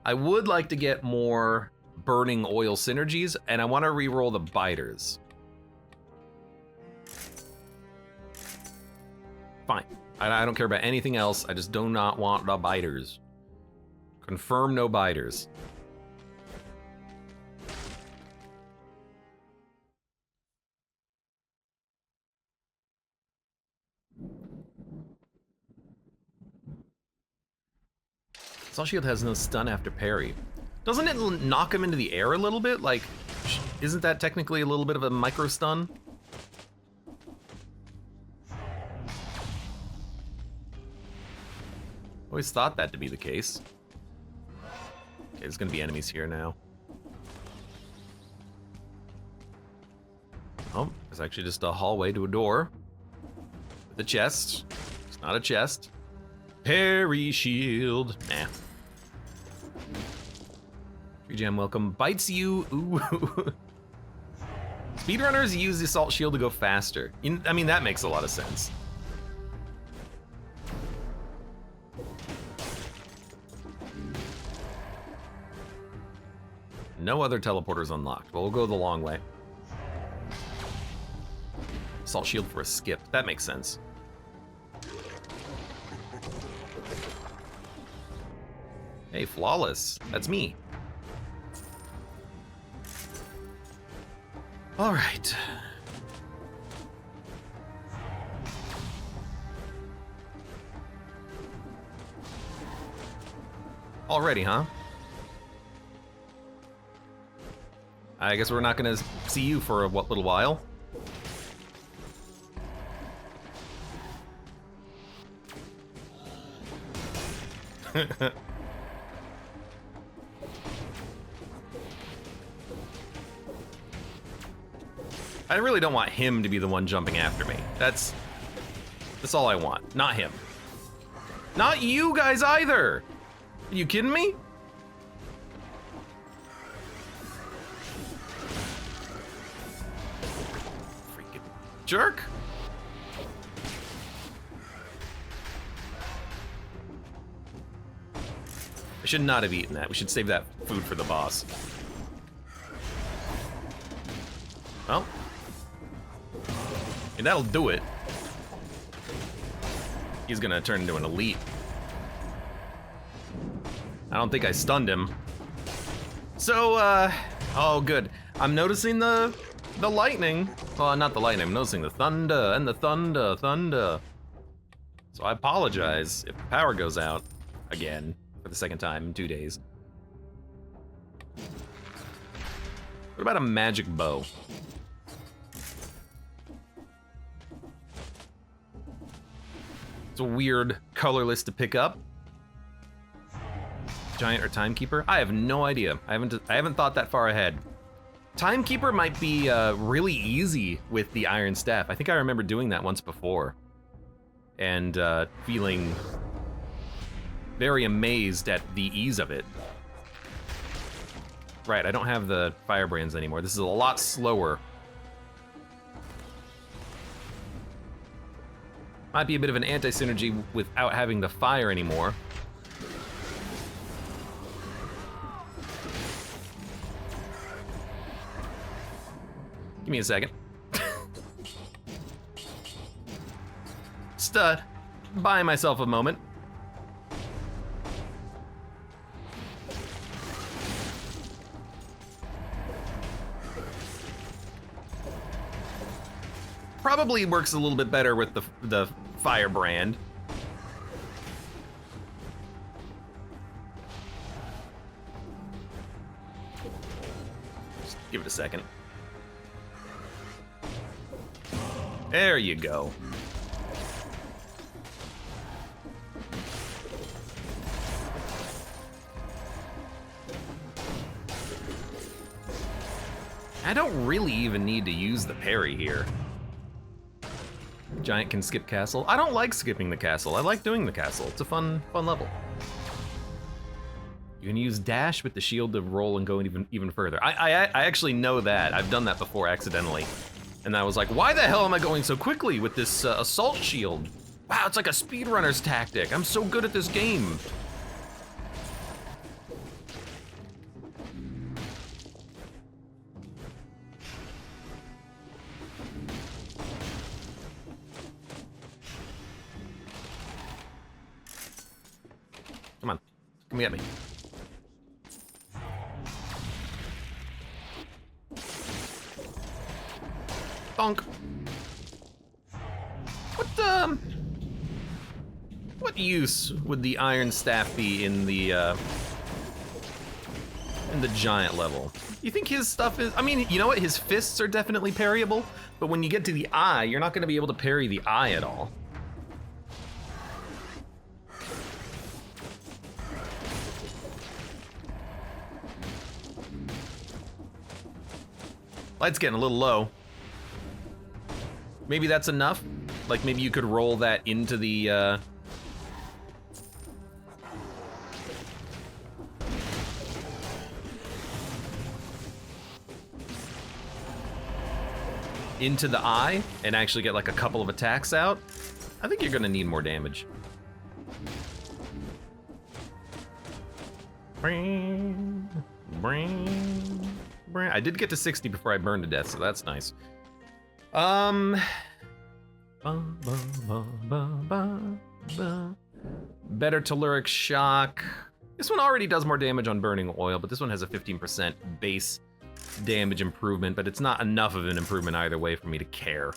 I would like to get more burning oil synergies, and I want to re-roll the biters. Fine. I don't care about anything else. I just do not want the biters. Confirm no biters. Assault Shield has no stun after parry. Doesn't it knock him into the air a little bit? Like, isn't that technically a little bit of a micro stun? Always thought that to be the case. Okay, there's gonna be enemies here now. Oh, it's actually just a hallway to a door. With a chest. It's not a chest. Parry shield. Nah. Free Jam, welcome. Bites you. Ooh. Speedrunners use the Assault Shield to go faster. I mean, that makes a lot of sense. No other teleporters unlocked. Well, we'll go the long way. Assault Shield for a skip. That makes sense. Hey, Flawless. That's me. All right. Already, huh? I guess we're not gonna see you for a little while. I really don't want him to be the one jumping after me. That's all I want, not him. Not you guys either! Are you kidding me? jerk. I should not have eaten that. We should save that food for the boss. Well, and that'll do it. He's gonna turn into an elite. I don't think I stunned him. So, oh good. I'm noticing the lightning. Well, not the lightning, I'm noticing the thunder and the thunder. So I apologize if the power goes out again for the second time in 2 days. What about a magic bow? It's a weird colorless to pick up. Giant or Timekeeper? I have no idea. I haven't thought that far ahead. Timekeeper might be really easy with the Iron Staff. I think I remember doing that once before. And feeling very amazed at the ease of it. Right, I don't have the Firebrands anymore. This is a lot slower. Might be a bit of an anti-synergy without having the fire anymore. Give me a second. Just buying myself a moment. Probably works a little bit better with the Firebrand. Just give it a second. There you go. I don't really even need to use the parry here. Giant can skip castle. I don't like skipping the castle. I like doing the castle. It's a fun level. You can use dash with the shield to roll and go even further. I actually know that. I've done that before accidentally. And I was like, why the hell am I going so quickly with this assault shield? Wow, it's like a speedrunner's tactic. I'm so good at this game. Come on, come get me. Bonk. What use would the Iron Staff be in the giant level? You think his stuff is, I mean, you know what? His fists are definitely parryable, but when you get to the eye, you're not gonna be able to parry the eye at all. Light's getting a little low. Maybe that's enough? Like maybe you could roll that into the into the eye and actually get like a couple of attacks out. I think you're gonna need more damage. I did get to 60 before I burned to death, so that's nice. Better Telluric Shock. This one already does more damage on burning oil, but this one has a 15% base damage improvement, but it's not enough of an improvement either way for me to care.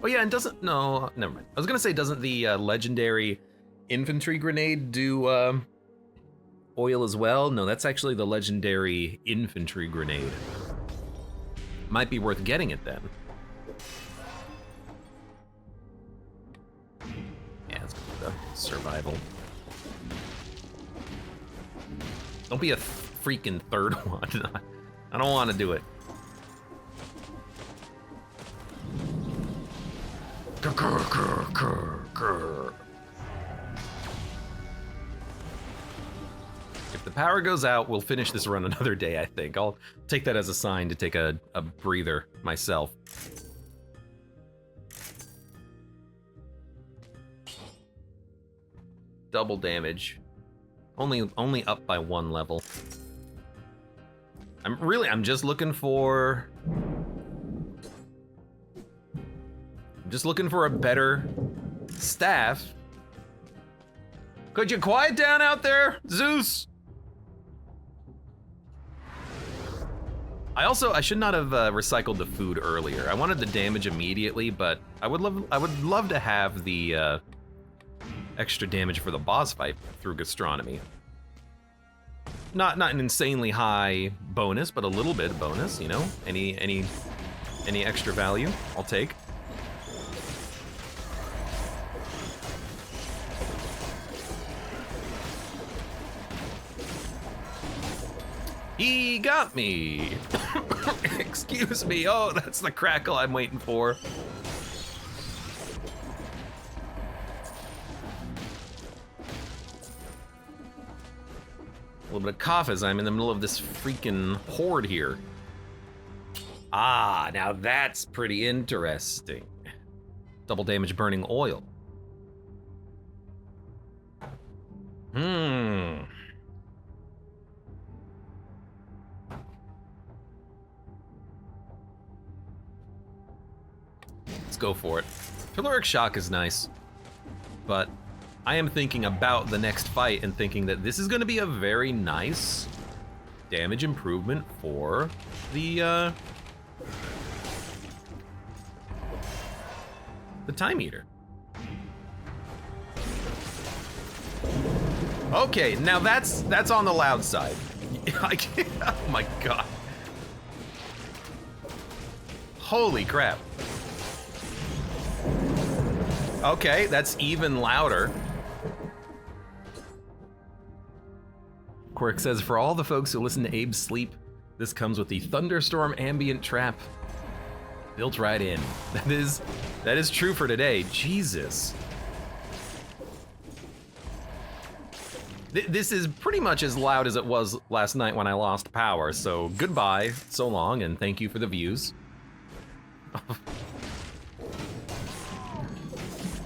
Oh yeah, and doesn't, no, never mind. I was gonna say, doesn't the legendary infantry grenade do oil as well? No, that's actually the legendary infantry grenade. Might be worth getting it then. Yeah, let's go for the survival. Don't be a freaking third one. I don't want to do it. the power goes out, we'll finish this run another day, I think. I'll take that as a sign to take a breather myself. Double damage. Only up by 1 level. I'm just looking for... I'm just looking for a better staff. Could you quiet down out there, Zeus? I should not have recycled the food earlier. I wanted the damage immediately, but I would love to have the extra damage for the boss fight through gastronomy. Not an insanely high bonus, but a little bit of bonus, you know? Any extra value, I'll take. He got me! Excuse me, oh, that's the crackle I'm waiting for. A little bit of cough as I'm in the middle of this freaking horde here. Ah, now that's pretty interesting. Double damage burning oil. Let's go for it. Caloric shock is nice, but I am thinking about the next fight and thinking that this is going to be a very nice damage improvement for the Time Eater. Okay, now that's on the loud side. I can't, oh my god. Holy crap. Okay, that's even louder. Quirk says, for all the folks who listen to Abe sleep, this comes with the Thunderstorm Ambient Trap built right in. That is true for today. Jesus. This is pretty much as loud as it was last night when I lost power, so goodbye, so long, and thank you for the views.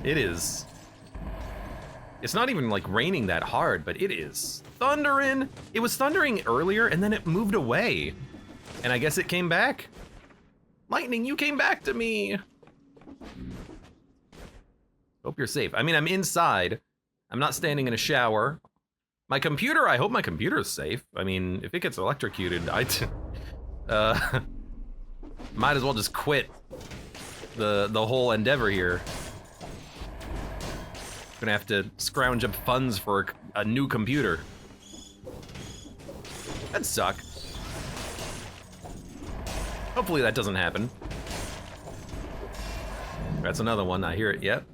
It is. It's not even like raining that hard, but it is thundering. It was thundering earlier and then it moved away. And I guess it came back. Lightning, you came back to me. Hope you're safe. I mean, I'm inside. I'm not standing in a shower. My computer, I hope my computer is safe. I mean, if it gets electrocuted, might as well just quit the whole endeavor here. Gonna have to scrounge up funds for a new computer. That'd suck. Hopefully that doesn't happen. That's another one, I hear it, yep.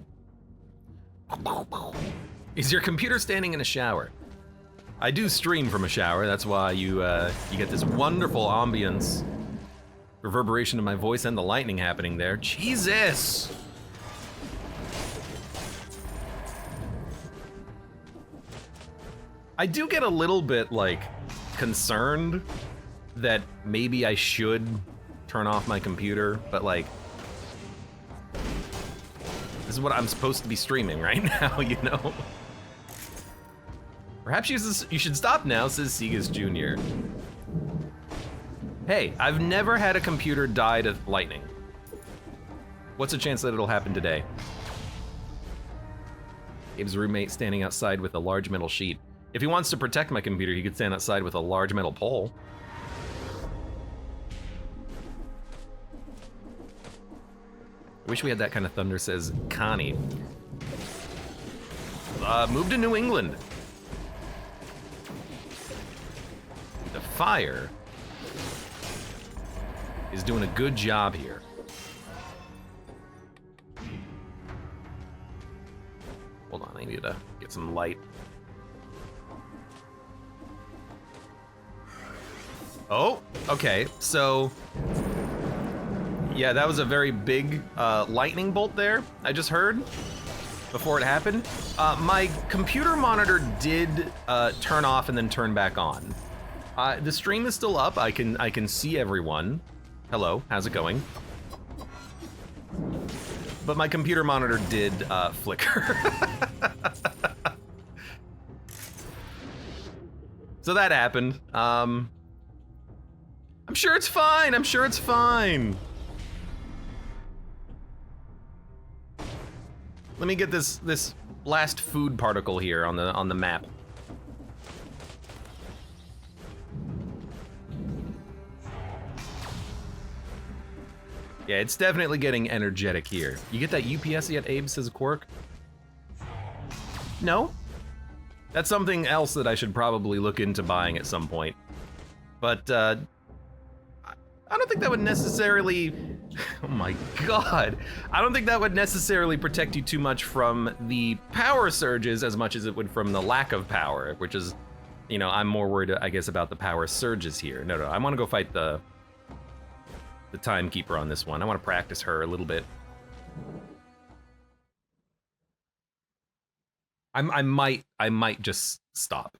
Is your computer standing in a shower? I do stream from a shower, that's why you get this wonderful ambience, reverberation of my voice and the lightning happening there. Jesus! I do get a little bit, like, concerned that maybe I should turn off my computer, but like, this is what I'm supposed to be streaming right now, you know? Perhaps you should stop now, says Segas Jr. Hey, I've never had a computer die to lightning. What's the chance that it'll happen today? Abe's roommate standing outside with a large metal sheet. If he wants to protect my computer, he could stand outside with a large metal pole. I wish we had that kind of thunder, says Connie. Move to New England. The fire is doing a good job here. Hold on, I need to get some light. Oh, okay, so, yeah, that was a very big lightning bolt there, I just heard. before it happened. My computer monitor did turn off and then turn back on. The stream is still up. I can see everyone. Hello, how's it going? But my computer monitor did flicker. So that happened. I'm sure it's fine. I'm sure it's fine. Let me get this last food particle here on the map. Yeah, it's definitely getting energetic here. You get that UPS yet, Abe, says Quark? No? That's something else that I should probably look into buying at some point. But, I don't think that would necessarily... Oh my god. I don't think that would necessarily protect you too much from the power surges as much as it would from the lack of power, which is, you know, I'm more worried, I guess, about the power surges here. No, I want to go fight the timekeeper on this one. I want to practice her a little bit. I might just stop.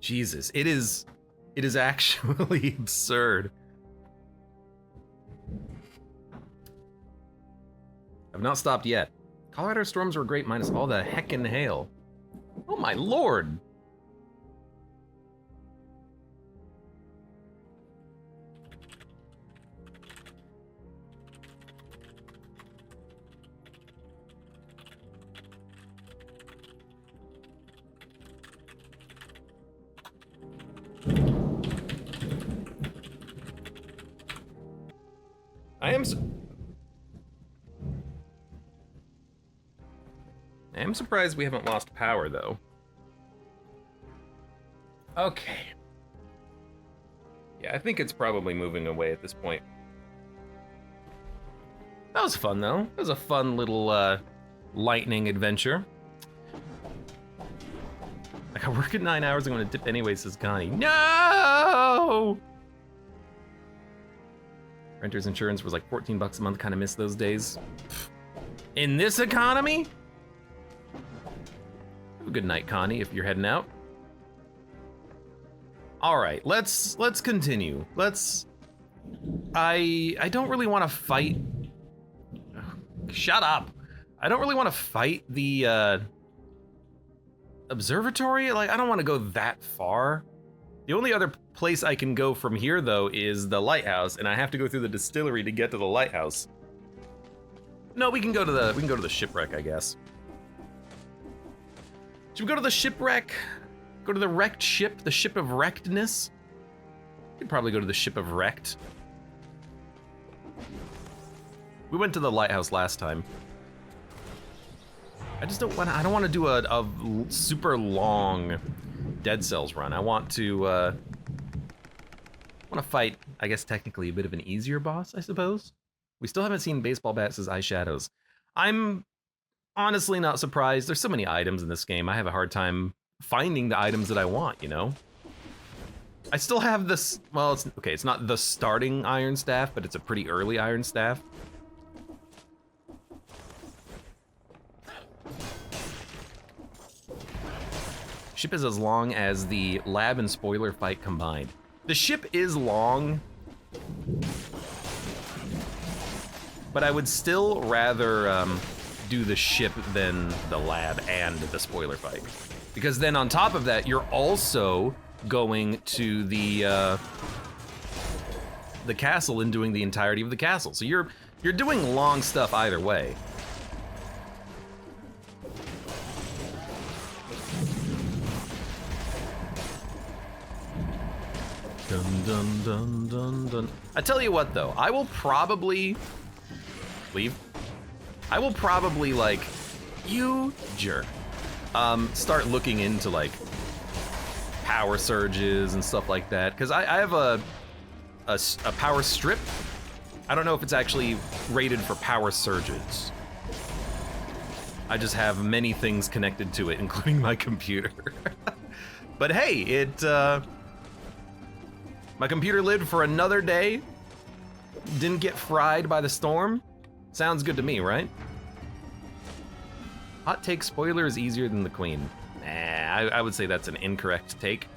Jesus, it is actually absurd. I've not stopped yet. Colorado storms were great minus all the heckin' hail. Oh my lord. I am surprised we haven't lost power, though. Okay. Yeah, I think it's probably moving away at this point. That was fun, though. That was a fun little lightning adventure. Like, I work at 9 hours, I'm gonna dip anyway, says Connie. No! Renter's insurance was like 14 bucks a month, kind of miss those days. In this economy? Have a good night, Connie, if you're heading out. All right, let's continue. I don't really want to fight. Shut up. I don't really want to fight the observatory. Like, I don't want to go that far. The only other place I can go from here, though, is the lighthouse, and I have to go through the distillery to get to the lighthouse. No, we can go to the shipwreck, I guess. Should we go to the shipwreck? Go to the wrecked ship, the ship of wreckedness? We could probably go to the ship of wrecked. We went to the lighthouse last time. I don't want to do a super long Dead Cells run. I want to fight, I guess technically a bit of an easier boss, I suppose. We still haven't seen Baseball Bats as eyeshadows. I'm honestly not surprised. There's so many items in this game. I have a hard time finding the items that I want, you know? I still have this, well, it's not the starting Iron Staff, but it's a pretty early Iron Staff. Ship is as long as the lab and spoiler fight combined. The ship is long, but I would still rather do the ship than the lab and the spoiler fight. Because then on top of that, you're also going to the castle and doing the entirety of the castle. So you're doing long stuff either way. Dun dun dun dun dun. I tell you what though, I will probably leave. I will probably, like, you jerk, start looking into like power surges and stuff like that, because I have a power strip I don't know if it's actually rated for power surges. I just have many things connected to it, including my computer. But hey, my computer lived for another day. Didn't get fried by the storm. Sounds good to me, right? Hot take, spoiler is easier than the queen. Nah, I would say that's an incorrect take.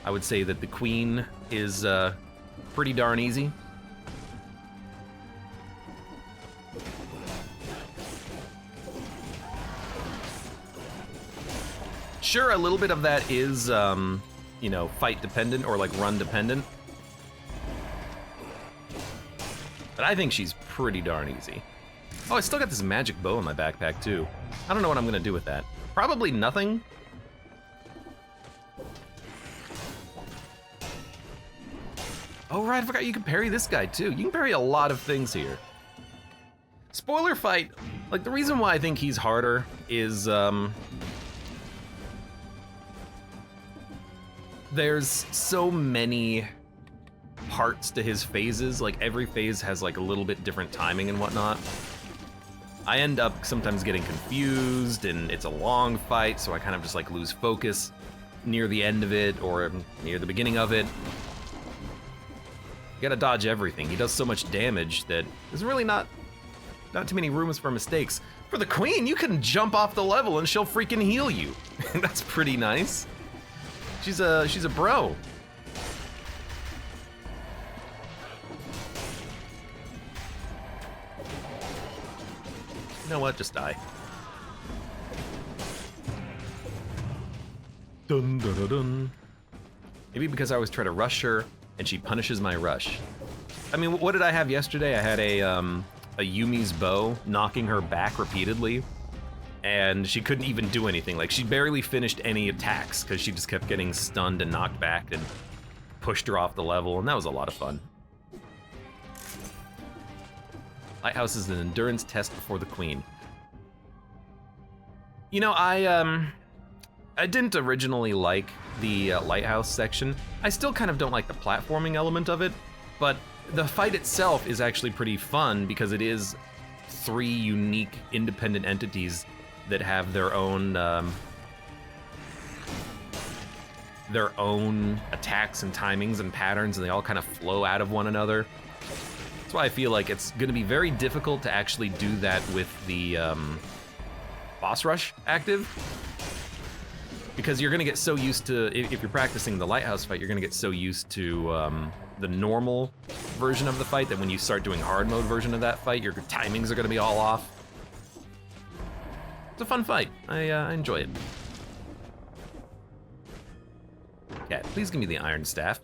I would say that the queen is pretty darn easy. Sure, a little bit of that is, you know, fight dependent or like run dependent. But I think she's pretty darn easy. Oh, I still got this magic bow in my backpack too. I don't know what I'm gonna do with that. Probably nothing. Oh right, I forgot you can parry this guy too. You can parry a lot of things here. Spoiler fight, like the reason why I think he's harder is, there's so many parts to his phases. Like every phase has like a little bit different timing and whatnot. I end up sometimes getting confused and it's a long fight, so I kind of just like lose focus near the end of it or near the beginning of it. You gotta dodge everything. He does so much damage that there's really not too many rooms for mistakes. For the queen, you can jump off the level and she'll freaking heal you. That's pretty nice. She's a bro. You know what? Just die. Dun dun dun dun. Maybe because I always try to rush her and she punishes my rush. I mean, what did I have yesterday? I had a Yumi's bow knocking her back repeatedly. And she couldn't even do anything. Like, she barely finished any attacks because she just kept getting stunned and knocked back and pushed her off the level, and that was a lot of fun. Lighthouse is an endurance test before the queen. You know, I didn't originally like the lighthouse section. I still kind of don't like the platforming element of it, but the fight itself is actually pretty fun because it is 3 unique independent entities that have their own attacks and timings and patterns, and they all kind of flow out of one another. That's why I feel like it's going to be very difficult to actually do that with the boss rush active, because you're going to get so used to, if you're practicing the lighthouse fight, you're going to get so used to the normal version of the fight that when you start doing hard mode version of that fight, your timings are going to be all off. It's a fun fight. I enjoy it. Yeah, please give me the Iron Staff.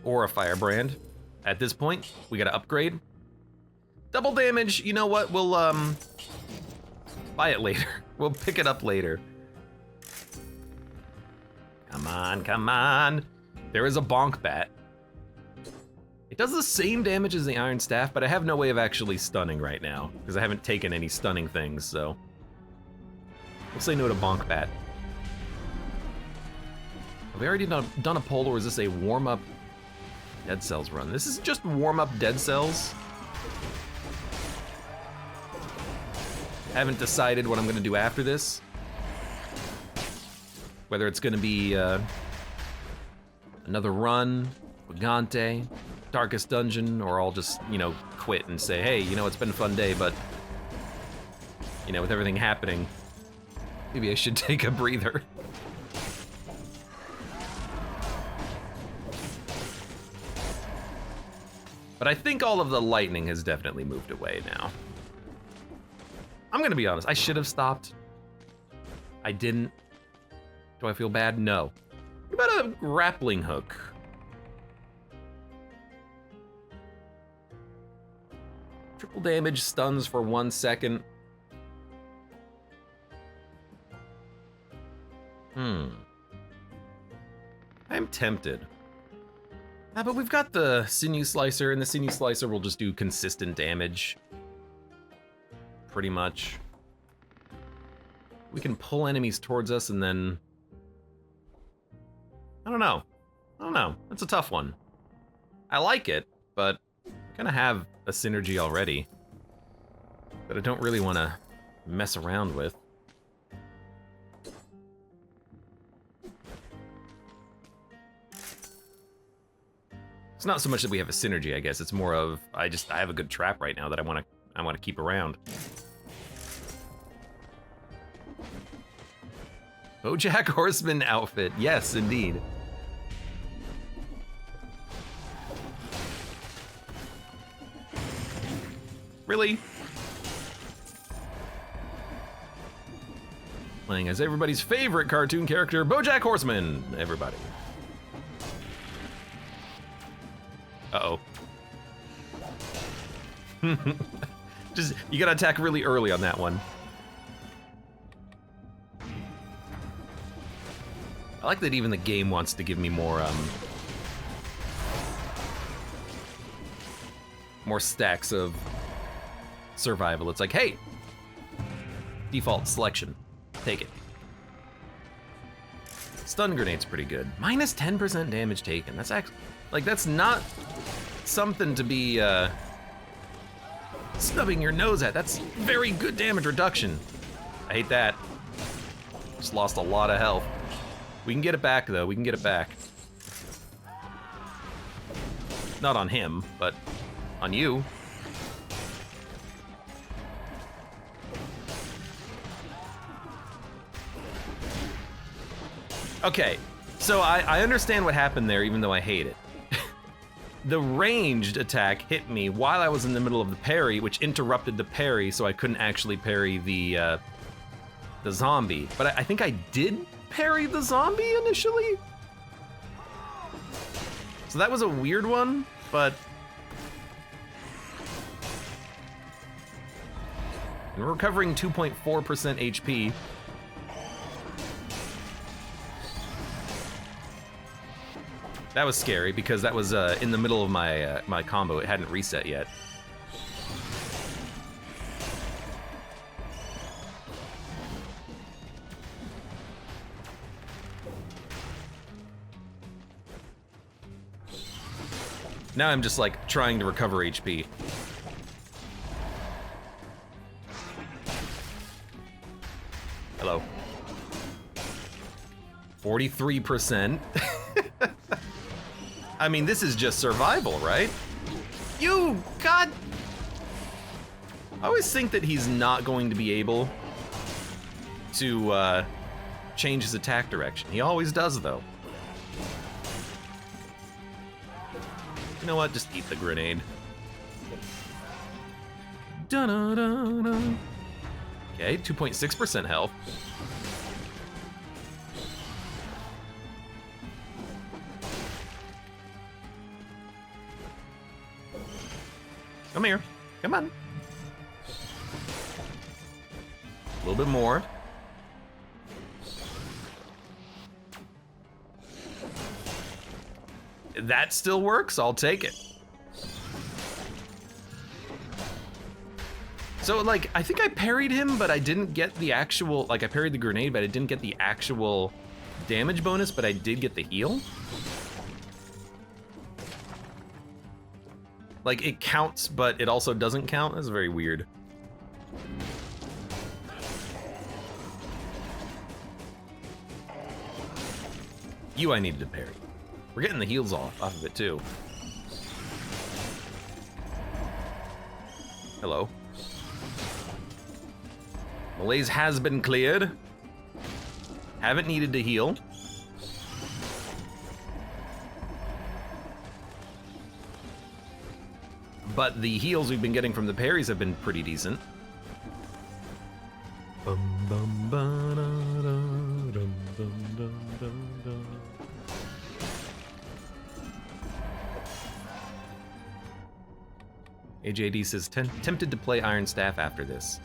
Or a Firebrand. At this point, we gotta upgrade. Double damage, you know what? We'll, buy it later. We'll pick it up later. Come on, come on. There is a Bonk Bat. It does the same damage as the Iron Staff, but I have no way of actually stunning right now, because I haven't taken any stunning things, so. We'll say no to Bonk Bat. Have we already done a poll, or is this a warm-up Dead Cells run? This is just warm-up Dead Cells. Haven't decided what I'm gonna do after this. Whether it's gonna be another run, Gigante, Darkest Dungeon, or I'll just, you know, quit and say, hey, you know, it's been a fun day, but, you know, with everything happening, maybe I should take a breather. But I think all of the lightning has definitely moved away now. I'm gonna be honest, I should have stopped. I didn't. Do I feel bad? No. What about a grappling hook? Triple damage, stuns for 1 second. I'm tempted. But we've got the Sinew Slicer, and the Sinew Slicer will just do consistent damage. Pretty much. We can pull enemies towards us and then... I don't know. That's a tough one. I like it, but kind of have a synergy already that I don't really want to mess around with. It's not so much that we have a synergy, I guess. It's more of I have a good trap right now that I want to keep around. BoJack Horseman outfit, yes, indeed. Really? Playing as everybody's favorite cartoon character, BoJack Horseman. Everybody. Uh-oh. Just, you gotta attack really early on that one. I like that even the game wants to give me more stacks of survival. It's like, hey, default selection, take it. Stun grenade's pretty good. Minus 10% damage taken. That's actually, like, that's not something to be snubbing your nose at. That's very good damage reduction. I hate that. Just lost a lot of health. We can get it back though, we can get it back. Not on him, but on you. Okay, so I understand what happened there, even though I hate it. The ranged attack hit me while I was in the middle of the parry, which interrupted the parry, so I couldn't actually parry the zombie. But I think I did parry the zombie initially? So that was a weird one, but... And we're recovering 2.4% HP. That was scary because that was in the middle of my my combo. It hadn't reset yet. Now I'm just like trying to recover HP. Hello. 43%. I mean, this is just survival, right? You, God! I always think that he's not going to be able to change his attack direction. He always does, though. You know what? Just eat the grenade. Da-da-da-da. Okay, 2.6% health. Come here. Come on. A little bit more. That still works, I'll take it. So, like, I think I parried him, but I didn't get the actual, like, I parried the grenade, but I didn't get the actual damage bonus, but I did get the heal. Like, it counts, but it also doesn't count. That's very weird. You I needed to parry. We're getting the heals off of it, too. Hello. Malaise has been cleared. Haven't needed to heal. But the heals we've been getting from the parries have been pretty decent. AJD says, tempted to play Iron Staff after this.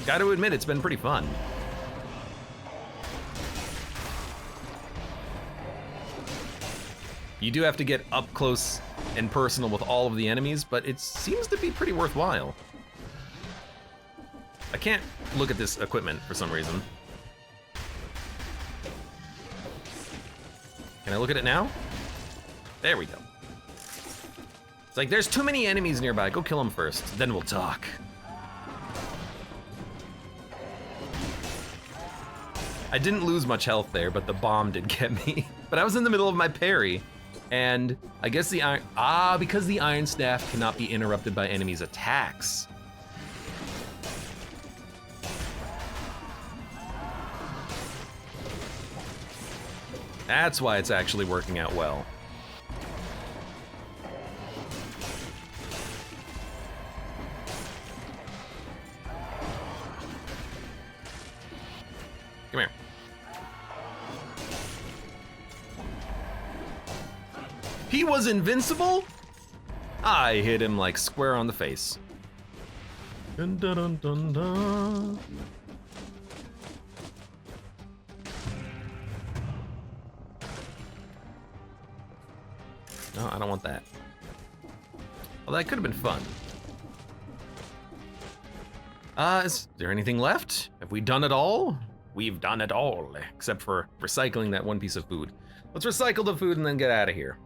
Gotta admit, it's been pretty fun. You do have to get up close and personal with all of the enemies, but it seems to be pretty worthwhile. I can't look at this equipment for some reason. Can I look at it now? There we go. It's like, there's too many enemies nearby. Go kill them first, then we'll talk. I didn't lose much health there, but the bomb did get me. But I was in the middle of my parry, and I guess the iron, because the iron staff cannot be interrupted by enemies' attacks. That's why it's actually working out well. Come here. He was invincible? I hit him like square on the face. Dun, dun, dun, dun, dun. No, I don't want that. Well, that could have been fun. Is there anything left? Have we done it all? We've done it all, except for recycling that one piece of food. Let's recycle the food and then get out of here.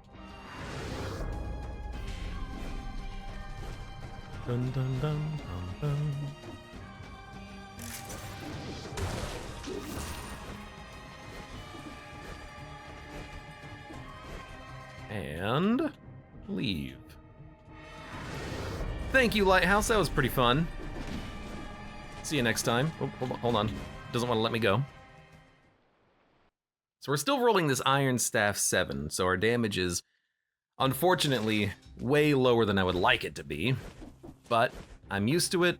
Dun, dun, dun, dun, dun. And leave. Thank you, Lighthouse. That was pretty fun. See you next time. Oh, hold on. Doesn't want to let me go. So we're still rolling this Iron Staff 7, so our damage is unfortunately way lower than I would like it to be, but I'm used to it.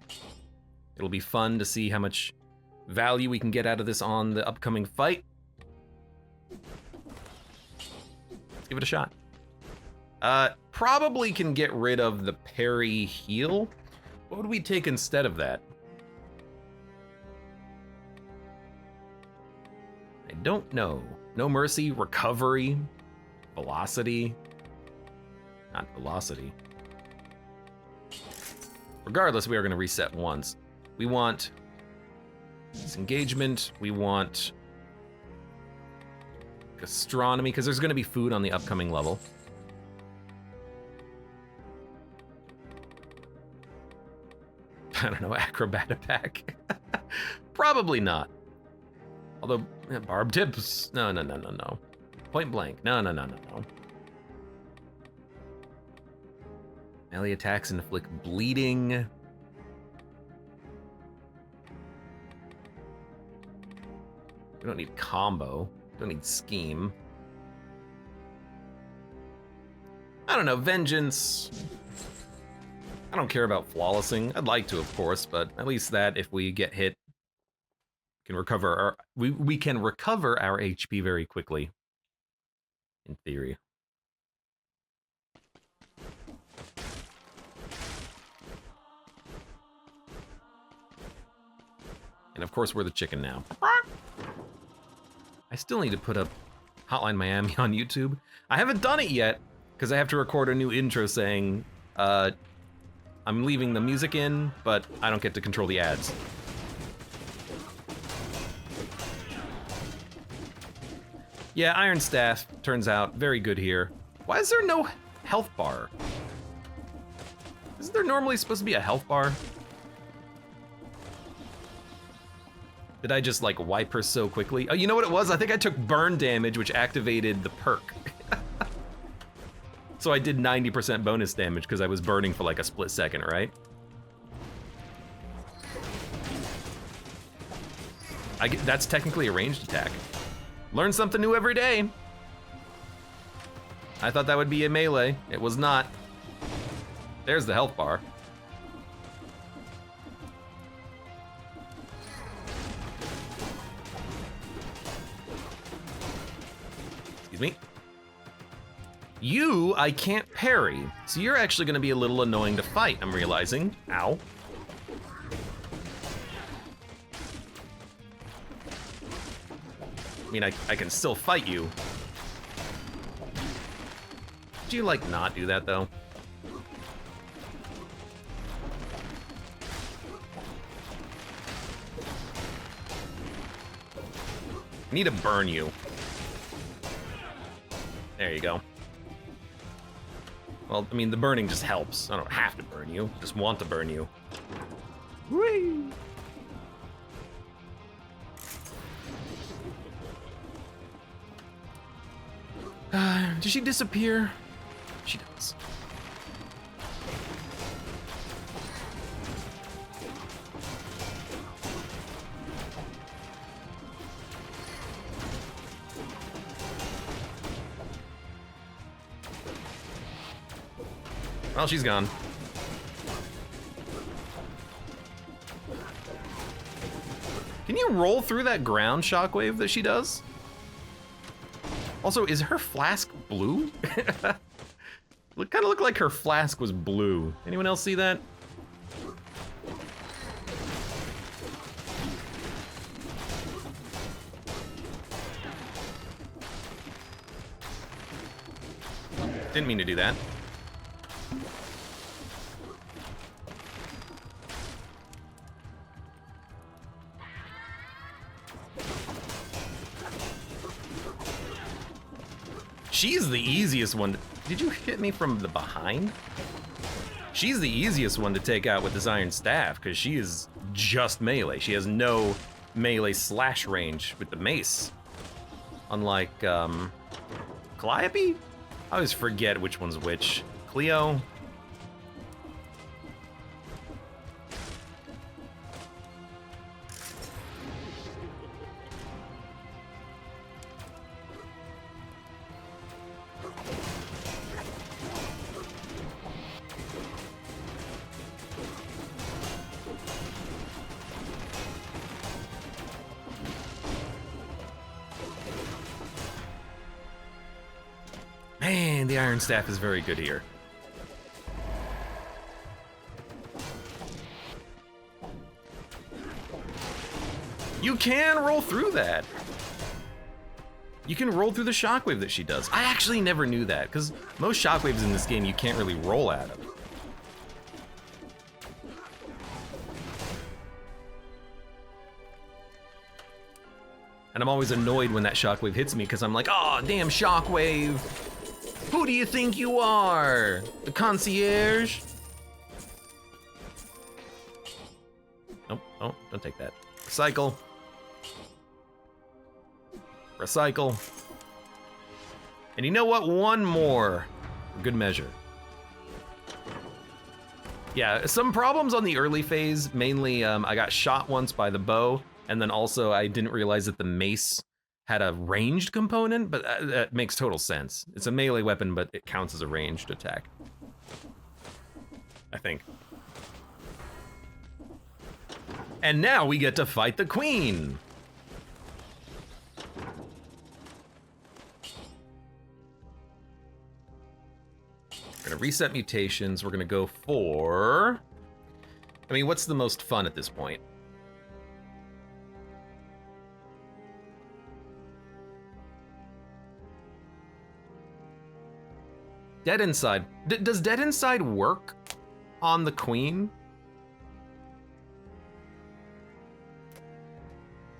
It'll be fun to see how much value we can get out of this on the upcoming fight. Let's give it a shot. Probably can get rid of the parry heal. What would we take instead of that? I don't know. No mercy, recovery, velocity. Not velocity. Regardless, we are going to reset once. We want disengagement. We want gastronomy, because there's going to be food on the upcoming level. I don't know, acrobat attack. Probably not. Although, barb tips, no. Point blank, no. Melee attacks inflict bleeding. We don't need combo, don't need scheme. I don't know, vengeance. I don't care about flawlessing. I'd like to, of course, but at least that if we get hit, can recover our we can recover our HP very quickly. In theory. And of course we're the chicken now. I still need to put up Hotline Miami on YouTube. I haven't done it yet, because I have to record a new intro saying, I'm leaving the music in, but I don't get to control the ads. Yeah, Iron Staff turns out very good here. Why is there no health bar? Isn't there normally supposed to be a health bar? Did I just like wipe her so quickly? Oh, you know what it was? I think I took burn damage, which activated the perk. So I did 90% bonus damage because I was burning for like a split second, right? That's technically a ranged attack. Learn something new every day. I thought that would be a melee. It was not. There's the health bar. Excuse me. You, I can't parry, so you're actually gonna be a little annoying to fight, I'm realizing. Ow. I mean, I can still fight you. Do you, like, not do that, though? I need to burn you. There you go. Well, I mean, the burning just helps. I don't have to burn you, just want to burn you. Whee! Does she disappear? She does. Well, she's gone. Can you roll through that ground shockwave that she does? Also, is her flask blue? Kind of looked like her flask was blue. Anyone else see that? Didn't mean to do that. She's the easiest one. Did you hit me from the behind? She's the easiest one to take out with this iron staff because she is just melee. She has no melee slash range with the mace. Unlike Calliope? I always forget which one's which. Cleo? Man, the iron staff is very good here. You can roll through that. You can roll through the shockwave that she does. I actually never knew that, because most shockwaves in this game you can't really roll out of. And I'm always annoyed when that shockwave hits me, because I'm like, oh, damn shockwave. Who do you think you are? The concierge? Nope, oh, don't take that. Recycle. Recycle. And you know what? One more. For good measure. Yeah, some problems on the early phase. Mainly, I got shot once by the bow, and then also I didn't realize that the mace had a ranged component, but that makes total sense. It's a melee weapon, but it counts as a ranged attack. I think. And now we get to fight the queen. We're gonna reset mutations. We're gonna go for... I mean, what's the most fun at this point? Dead Inside. Does Dead Inside work on the queen?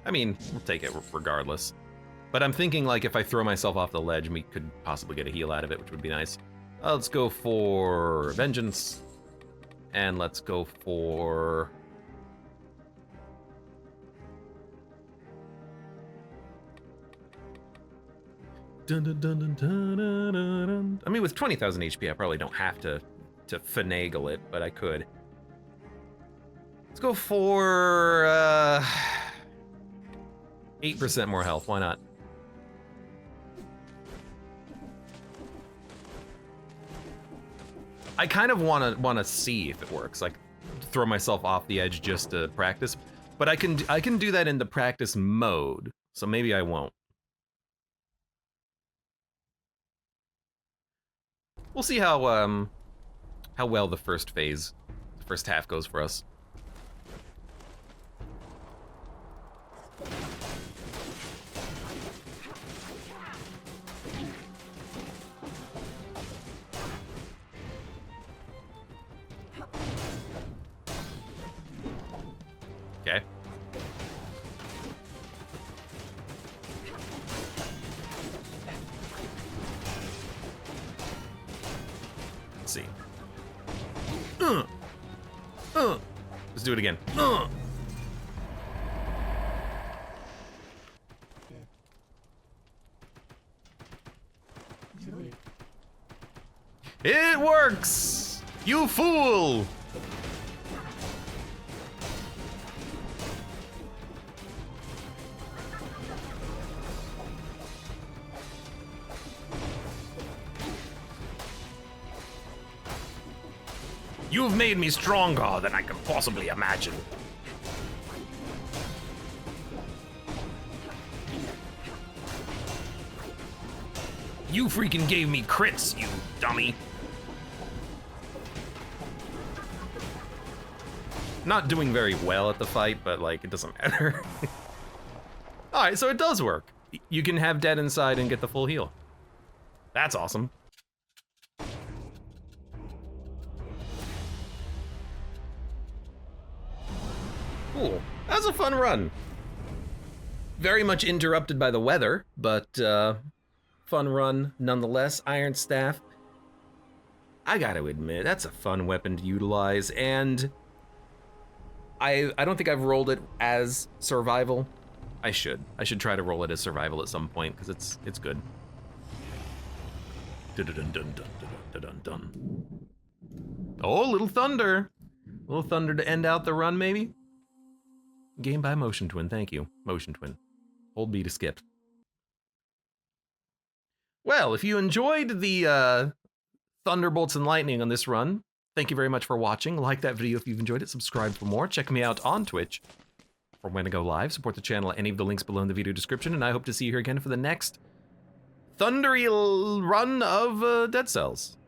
I mean, we'll take it regardless. But I'm thinking, like, if I throw myself off the ledge, we could possibly get a heal out of it, which would be nice. Let's go for Vengeance. And let's go for... Dun, dun, dun, dun, dun, dun, dun, dun. I mean, with 20,000 HP, I probably don't have to finagle it, but I could. Let's go for 8% more health. Why not? I kind of want to see if it works, like throw myself off the edge just to practice. But I can do that in the practice mode, so maybe I won't. We'll see how well the first half goes for us. Okay. Let's do it again. It works! You fool! You've made me stronger than I could possibly imagine. You freaking gave me crits, you dummy. Not doing very well at the fight, but like, it doesn't matter. All right, so it does work. You can have dead inside and get the full heal. That's awesome. Cool. That was a fun run. Very much interrupted by the weather, but fun run nonetheless. Iron Staff. I gotta admit, that's a fun weapon to utilize, and I don't think I've rolled it as survival. I should try to roll it as survival at some point, because it's good. Oh, little thunder. Little thunder to end out the run, maybe? Game by Motion Twin, thank you. Motion Twin. Hold B to skip. Well, if you enjoyed the thunderbolts and lightning on this run, thank you very much for watching. Like that video if you've enjoyed it. Subscribe for more. Check me out on Twitch for when I go live. Support the channel at any of the links below in the video description, and I hope to see you here again for the next thundery run of Dead Cells.